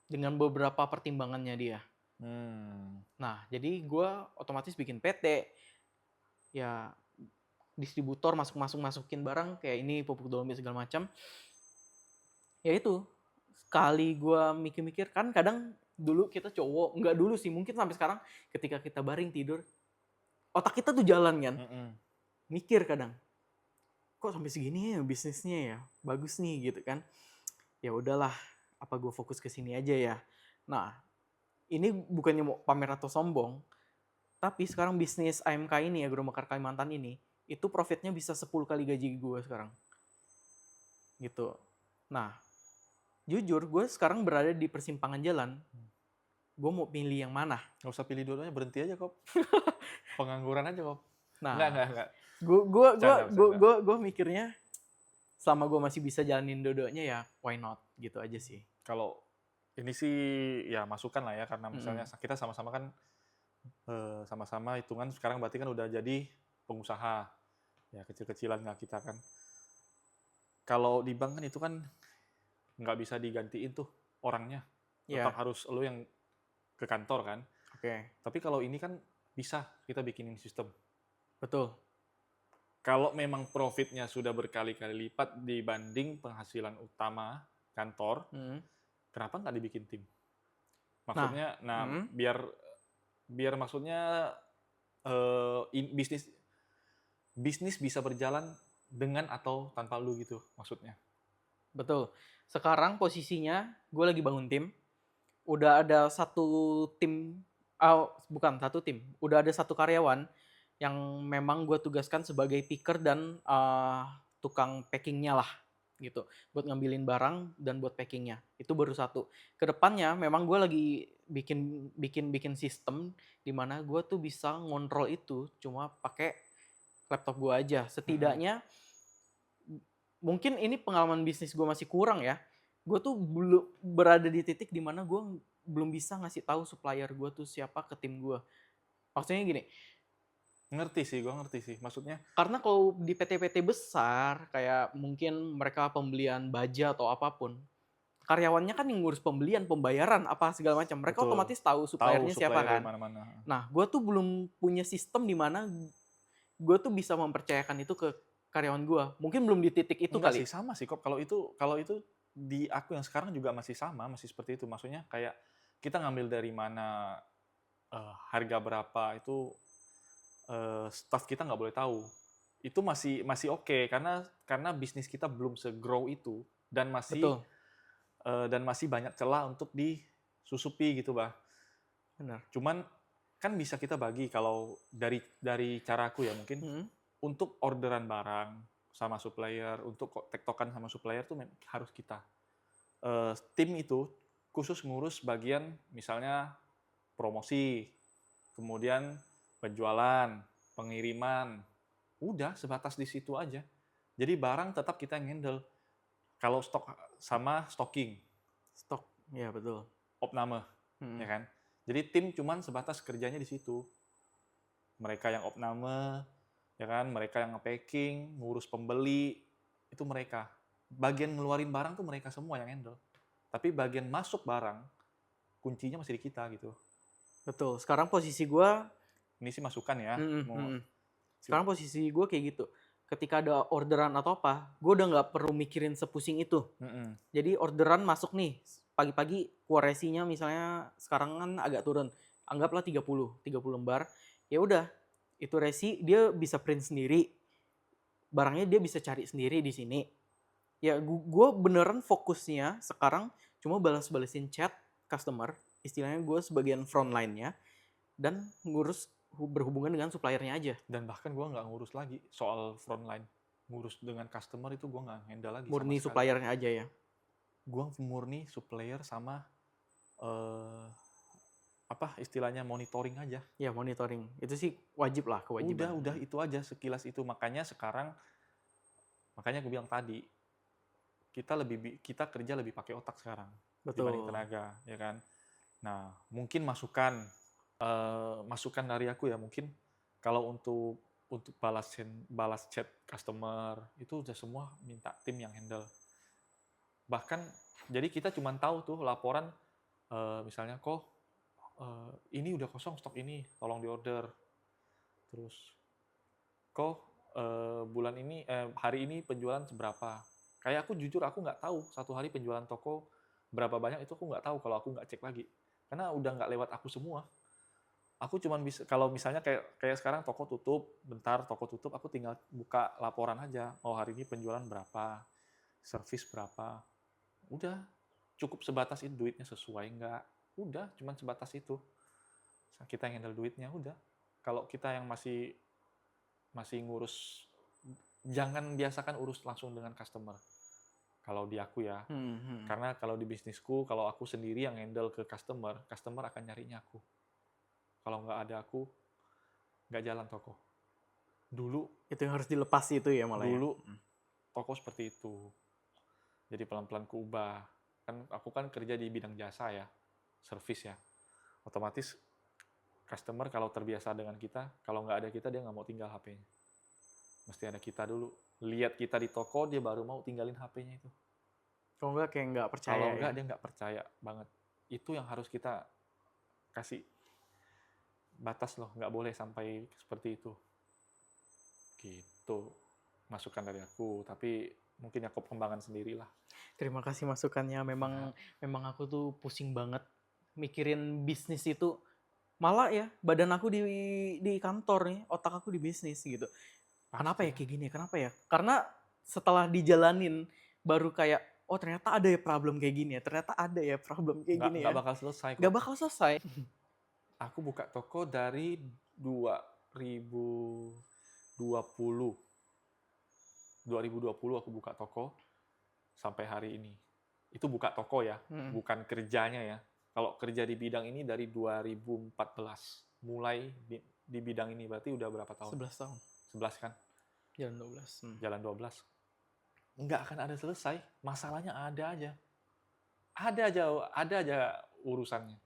Dengan beberapa pertimbangannya dia. Nah, jadi gue otomatis bikin PT. Ya, distributor masukin barang, kayak ini pupuk dolomit segala macam. Ya itu, sekali gue mikir-mikir, kan kadang dulu kita cowok, nggak dulu sih, mungkin sampai sekarang ketika kita baring tidur, otak kita tuh jalan kan, mikir kadang, kok sampai segini ya bisnisnya ya, bagus nih gitu kan. Ya udahlah, apa gue fokus ke sini aja ya. Nah, ini bukannya mau pamer atau sombong, tapi sekarang bisnis AMK ini, Agromekar Kalimantan ini, itu profitnya bisa 10 kali gaji gue sekarang. Gitu. Nah, jujur gue sekarang berada di persimpangan jalan. Gue mau pilih yang mana? Nggak usah pilih dua-duanya, berhenti aja kok. Pengangguran aja kok. Nah, Enggak. Gue mikirnya selama gue masih bisa jalanin dua-duanya ya why not gitu aja sih. Kalau ini sih ya masukan lah ya, karena misalnya kita sama-sama kan sama-sama hitungan sekarang berarti kan udah jadi pengusaha. Ya kecil-kecilan nggak kita kan. Kalau di bank kan itu kan nggak bisa digantiin tuh orangnya. Tetap harus lo yang ke kantor kan. Oke. Tapi kalau ini kan bisa kita bikinin sistem. Betul. Kalau memang profitnya sudah berkali-kali lipat dibanding penghasilan utama kantor, kenapa nggak dibikin tim? Maksudnya, biar maksudnya bisnis bisa berjalan dengan atau tanpa lu gitu maksudnya. Betul. Sekarang posisinya gue lagi bangun tim. Udah ada satu tim, bukan satu tim, udah ada satu karyawan yang memang gue tugaskan sebagai picker dan tukang packingnya lah gitu, buat ngambilin barang dan buat packingnya. Itu baru satu. Kedepannya memang gue lagi bikin sistem di mana gue tuh bisa ngontrol itu cuma pakai laptop gue aja. Setidaknya mungkin ini pengalaman bisnis gue masih kurang ya. Gue tuh belum berada di titik di mana gue belum bisa ngasih tahu supplier gue tuh siapa ke tim gue. Maksudnya gini. Gue ngerti sih. Maksudnya. Karena kalau di PT-PT besar, kayak mungkin mereka pembelian baja atau apapun, karyawannya kan yang ngurus pembelian, pembayaran, apa segala macam. Mereka otomatis tahu suppliernya siapa kan. Mana-mana. Nah, gue tuh belum punya sistem di mana gue tuh bisa mempercayakan itu ke karyawan gue. Mungkin belum di titik itu kali. Sih, sama sih kok. Kalau itu di aku yang sekarang juga masih sama, masih seperti itu. Maksudnya kayak kita ngambil dari mana, harga berapa itu staff kita nggak boleh tahu. Itu masih oke, karena bisnis kita belum se-grow itu dan masih banyak celah untuk disusupi gitu, Bah. Benar. Cuman kan bisa kita bagi kalau dari caraku ya mungkin untuk orderan barang sama supplier, untuk tektokan sama supplier tuh harus kita. Tim itu khusus ngurus bagian misalnya promosi, kemudian penjualan, pengiriman, udah sebatas di situ aja. Jadi barang tetap kita yang handle. Kalau stok sama stocking. Stok, ya betul. Opname, ya kan. Jadi tim cuman sebatas kerjanya di situ. Mereka yang opname, ya kan, mereka yang nge-packing, ngurus pembeli, itu mereka. Bagian ngeluarin barang tuh mereka semua yang handle. Tapi bagian masuk barang, kuncinya masih di kita gitu. Betul. Sekarang posisi gue, ini sih masukan ya. sekarang posisi gue kayak gitu. ketika ada orderan atau apa, gue udah nggak perlu mikirin sepusing itu. Mm-mm. Jadi orderan masuk nih, pagi-pagi resinya misalnya sekarang kan agak turun. Anggaplah 30 lembar. Ya udah, itu resi dia bisa print sendiri. Barangnya dia bisa cari sendiri di sini. Ya gue beneran fokusnya sekarang cuma balas-balesin chat customer. Istilahnya gue sebagian frontline-nya dan ngurus berhubungan dengan suppliernya aja. Dan bahkan gue nggak ngurus lagi soal frontline. Ngurus dengan customer itu gue nggak handle lagi sama Murni sekali. suppliernya aja ya. Gue murni supplier sama apa istilahnya monitoring aja. Ya monitoring. Itu sih wajib lah, kewajiban. Udah itu aja sekilas itu. Makanya gue bilang tadi, kita kerja lebih pakai otak sekarang dibanding Betul. tenaga, ya kan? Nah, mungkin masukan dari aku ya, mungkin kalau untuk balas chat customer itu udah semua minta tim yang handle. Bahkan jadi kita cuma tahu tuh laporan misalnya kok ini udah kosong stok ini, tolong diorder. Terus kok bulan ini hari ini penjualan seberapa? Kayak aku jujur aku nggak tahu satu hari penjualan toko berapa banyak itu aku nggak tahu kalau aku nggak cek lagi. Karena udah nggak lewat aku semua. Aku cuma bisa kalau misalnya kayak sekarang toko tutup, bentar toko tutup, aku tinggal buka laporan aja. Oh hari ini penjualan berapa, servis berapa. Udah cukup sebatas itu duitnya sesuai nggak? Udah cuma sebatas itu. Kita yang handle duitnya udah. Kalau kita yang masih ngurus, jangan biasakan urus langsung dengan customer. Kalau di aku ya, karena kalau di bisnisku, kalau aku sendiri yang handle ke customer akan nyarinya aku. Kalau nggak ada aku, nggak jalan toko. Dulu Itu yang harus dilepas itu ya malah ya. toko seperti itu. Jadi pelan-pelan ku ubah. Aku kan kerja di bidang jasa ya, service ya. Otomatis customer kalau terbiasa dengan kita, kalau nggak ada kita dia nggak mau tinggal HP-nya. Mesti ada kita dulu. Lihat kita di toko, dia baru mau tinggalin HP-nya itu. Kalau nggak kayak nggak percaya Kalau nggak ya. dia nggak percaya banget. Itu yang harus kita kasih batas loh, nggak boleh sampai seperti itu. Gitu masukan dari aku, tapi mungkin aku pengembangan sendirilah. Terima kasih masukannya. Memang aku tuh pusing banget mikirin bisnis itu. Malah ya badan aku di kantor nih, otak aku di bisnis gitu. Kenapa ya kayak gini? Kenapa ya? Karena setelah dijalanin baru kayak oh ternyata ada ya problem kayak gini ya. Ternyata ada ya problem kayak gini ya. Nggak bakal selesai kok. Gak bakal selesai. Aku buka toko dari 2020. 2020 aku buka toko sampai hari ini. Itu buka toko ya, bukan kerjanya ya. Kalau kerja di bidang ini dari 2014. Mulai di bidang ini berarti udah berapa tahun? 11 tahun. 11 kan? Jalan 12. Jalan 12. Nggak akan ada selesai. Masalahnya ada aja. Ada aja urusannya.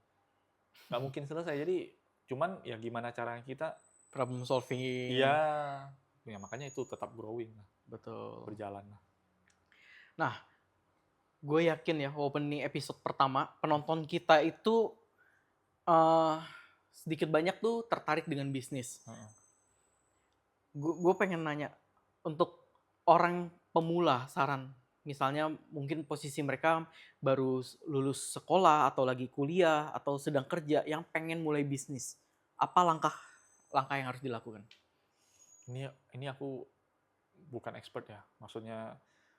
Nggak mungkin selesai. Jadi cuman ya gimana caranya kita problem solving. Iya. Ya makanya itu tetap growing lah. Betul. Berjalan lah. Nah, gue yakin ya walaupun ini episode pertama, penonton kita itu sedikit banyak tuh tertarik dengan bisnis. Gue pengen nanya, untuk orang pemula saran, misalnya mungkin posisi mereka baru lulus sekolah atau lagi kuliah atau sedang kerja yang pengen mulai bisnis, apa langkah yang harus dilakukan? Ini aku bukan expert ya. Maksudnya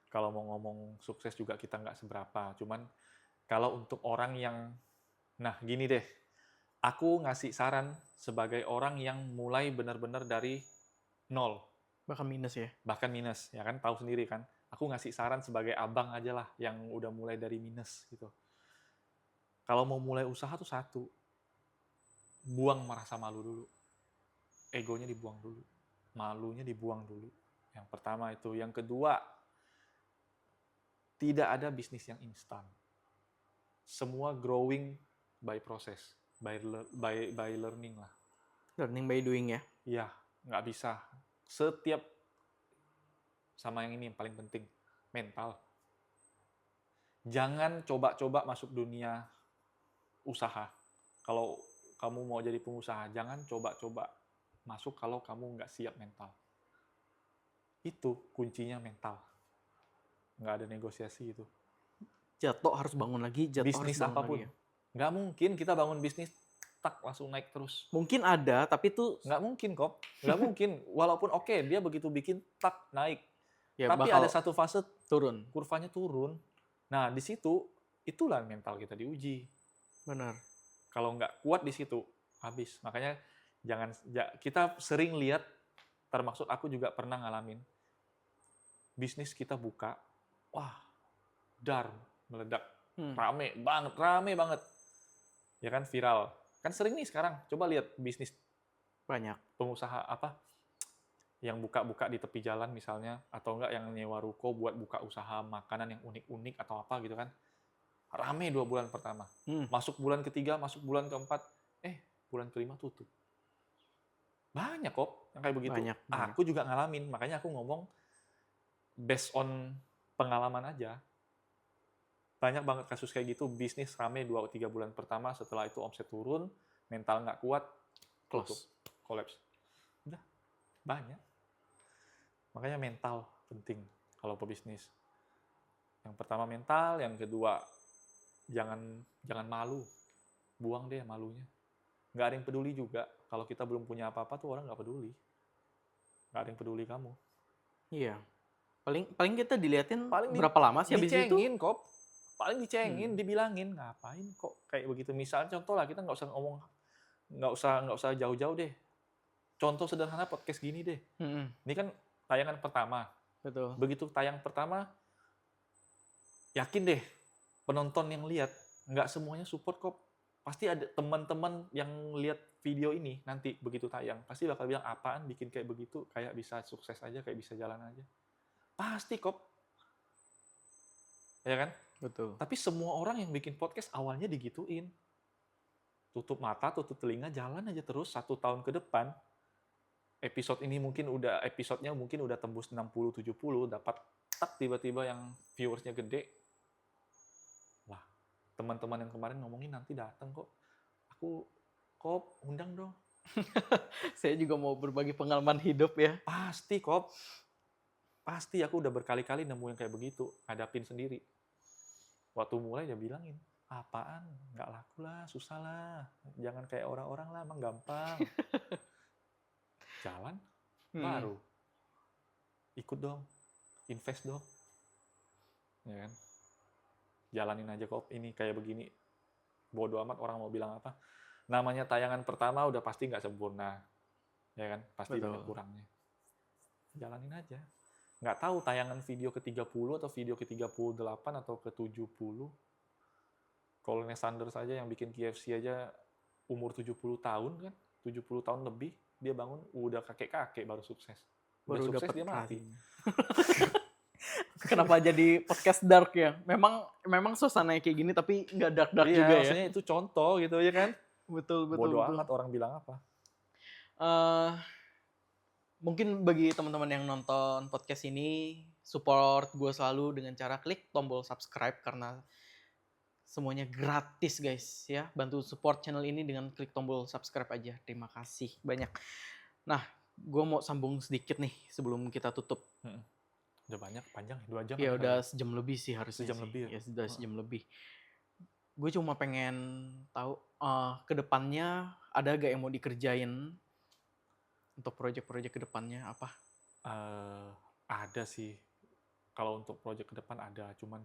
kalau mau ngomong sukses juga kita nggak seberapa. Cuman kalau untuk orang yang, nah gini deh, aku ngasih saran sebagai orang yang mulai benar-benar dari nol. Bahkan minus ya? Bahkan minus, ya kan tahu sendiri kan. Aku ngasih saran sebagai abang aja lah yang udah mulai dari minus gitu. Kalau mau mulai usaha tuh satu, buang merasa malu dulu. Egonya dibuang dulu. Malunya dibuang dulu. Yang pertama itu. Yang kedua, tidak ada bisnis yang instan. Semua growing by process, by learning lah. Learning by doing ya? Iya, nggak bisa. Setiap, sama yang ini yang paling penting, mental. Jangan coba-coba masuk dunia usaha. Kalau kamu mau jadi pengusaha, jangan coba-coba masuk kalau kamu nggak siap mental. Itu kuncinya mental. Nggak ada negosiasi itu. Jatuh harus bangun lagi, jatuh harus Bisnis bangun apapun. lagi ya. Nggak mungkin kita bangun bisnis, tak langsung naik terus. Mungkin ada, tapi itu Nggak mungkin kok. Nggak mungkin. Walaupun oke, dia begitu bikin, tak naik. ya Tapi bakal ada satu fase turun. kurvanya turun. Nah, di situ, itulah mental kita diuji. Benar. Kalau nggak kuat di situ, habis. Makanya kita sering lihat, termasuk aku juga pernah ngalamin, bisnis kita buka, wah, dar, meledak, rame banget. Ya kan, viral. Kan sering nih sekarang, coba lihat bisnis Banyak. pengusaha apa, yang buka-buka di tepi jalan misalnya, atau enggak yang nyewa ruko buat buka usaha makanan yang unik-unik atau apa gitu kan. Rame 2 bulan pertama. Masuk bulan ketiga, masuk bulan keempat, bulan kelima tutup. Banyak kok yang kayak begitu. Banyak. Aku juga ngalamin, makanya aku ngomong based on pengalaman aja. Banyak banget kasus kayak gitu, bisnis rame 2-3 bulan pertama, setelah itu omset turun, mental nggak kuat, tutup, collapse. Udah, banyak. Makanya mental penting kalau pebisnis. Yang pertama mental, yang kedua jangan malu. Buang deh malunya. Nggak ada yang peduli juga. Kalau kita belum punya apa-apa tuh orang nggak peduli. Nggak ada yang peduli kamu. Iya. Paling kita diliatin Paling berapa lama sih habis itu? dicengin kok. Paling dicengin, dibilangin ngapain kok kayak begitu. Misalnya contoh lah, kita nggak usah ngomong, nggak usah jauh-jauh deh. Contoh sederhana podcast gini deh. Ini kan tayangan pertama. Betul. Begitu tayang pertama, yakin deh penonton yang lihat, nggak semuanya support kok. Pasti ada teman-teman yang lihat video ini nanti begitu tayang, pasti bakal bilang, apaan bikin kayak begitu, kayak bisa sukses aja, kayak bisa jalan aja. Pasti kok. Ya kan? Betul. Tapi semua orang yang bikin podcast awalnya digituin. Tutup mata, tutup telinga, jalan aja terus 1 tahun ke depan. Episodenya mungkin udah tembus 60-70, dapat tak tiba-tiba yang viewersnya gede. Wah, teman-teman yang kemarin ngomongin nanti datang kok. Kok undang dong. Saya juga mau berbagi pengalaman hidup ya. Pasti kok. Pasti aku udah berkali-kali nemu yang kayak begitu, hadapin sendiri. Waktu mulai dia bilangin, apaan? Nggak laku lah, susah lah. Jangan kayak orang-orang lah, emang gampang. Jalan, baru. Ikut dong, invest dong. Ya kan? Jalanin aja kok, ini kayak begini. Bodoh amat orang mau bilang apa. Namanya tayangan pertama udah pasti nggak sempurna. Ya kan? Pasti banyak kurangnya. Jalanin aja. Nggak tahu tayangan video ke-30 atau video ke-38 atau ke-70. Colonel Sanders saja yang bikin KFC aja umur 70 tahun kan, 70 tahun lebih, dia bangun udah kakek-kakek baru sukses. Baru sukses dapat dia mati. Kenapa jadi podcast dark ya? Memang suasananya kayak gini tapi nggak dark juga ya. Maksudnya itu contoh gitu ya kan. Betul. Bodoh amat orang bilang apa. Mungkin bagi teman-teman yang nonton podcast ini, support gue selalu dengan cara klik tombol subscribe karena semuanya gratis guys ya. Bantu support channel ini dengan klik tombol subscribe aja. Terima kasih banyak. Nah, gue mau sambung sedikit nih sebelum kita tutup. Udah banyak, panjang 2 jam. Ya udah sejam lebih sih harusnya. Sejam lebih ya? Sudah sejam lebih. Gue cuma pengen tahu ke depannya ada gak yang mau dikerjain untuk proyek-proyek ke depannya apa? Ada sih. Kalau untuk proyek ke depan ada, cuman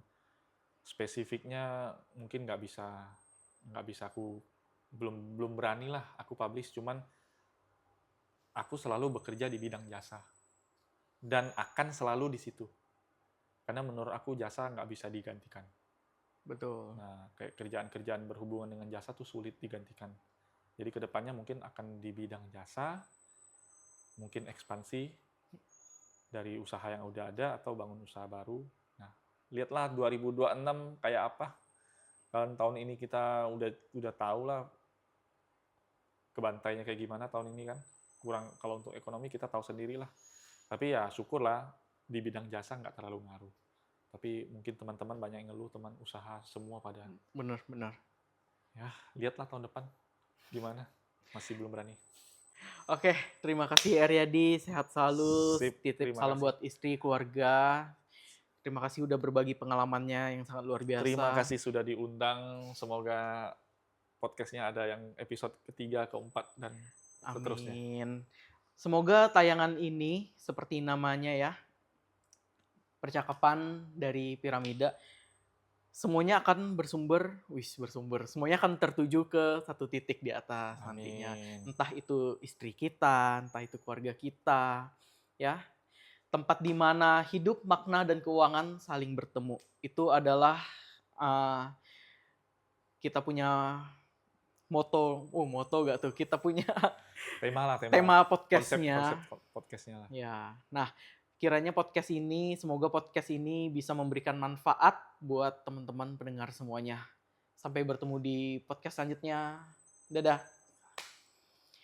spesifiknya mungkin nggak bisa aku belum berani lah aku publish, cuman aku selalu bekerja di bidang jasa dan akan selalu di situ karena menurut aku jasa nggak bisa digantikan. Betul. Nah, kayak kerjaan-kerjaan berhubungan dengan jasa tuh sulit digantikan. Jadi kedepannya mungkin akan di bidang jasa, mungkin ekspansi dari usaha yang udah ada atau bangun usaha baru. Nah, lihatlah 2026 kayak apa. Kan tahun ini kita udah tahu lah kebantainya kayak gimana tahun ini kan. Kurang, kalau untuk ekonomi kita tahu sendirilah. Tapi ya syukurlah di bidang jasa nggak terlalu ngaruh. Tapi mungkin teman-teman banyak yang ngeluh, teman usaha semua pada. Benar. Ya, lihatlah tahun depan gimana. Masih belum berani. Oke, terima kasih Aryadi, sehat selalu, Sip, titip terima salam kasih. buat istri, keluarga. Terima kasih udah berbagi pengalamannya yang sangat luar Terima biasa. kasih sudah diundang. Semoga podcastnya ada yang episode ketiga, keempat, dan seterusnya. Amin. Semoga tayangan ini seperti namanya ya, percakapan dari piramida, semuanya akan bersumber, semuanya akan tertuju ke satu titik di atas nantinya. Amin. Entah itu istri kita, entah itu keluarga kita, ya. Tempat di mana hidup, makna, dan keuangan saling bertemu. Itu adalah uh, kita punya moto gak tuh? Kita punya Tema lah, tema. tema Konsep podcastnya. podcastnya lah. Ya, nah kiranya semoga podcast ini bisa memberikan manfaat buat teman-teman pendengar semuanya. Sampai bertemu di podcast selanjutnya. Dadah.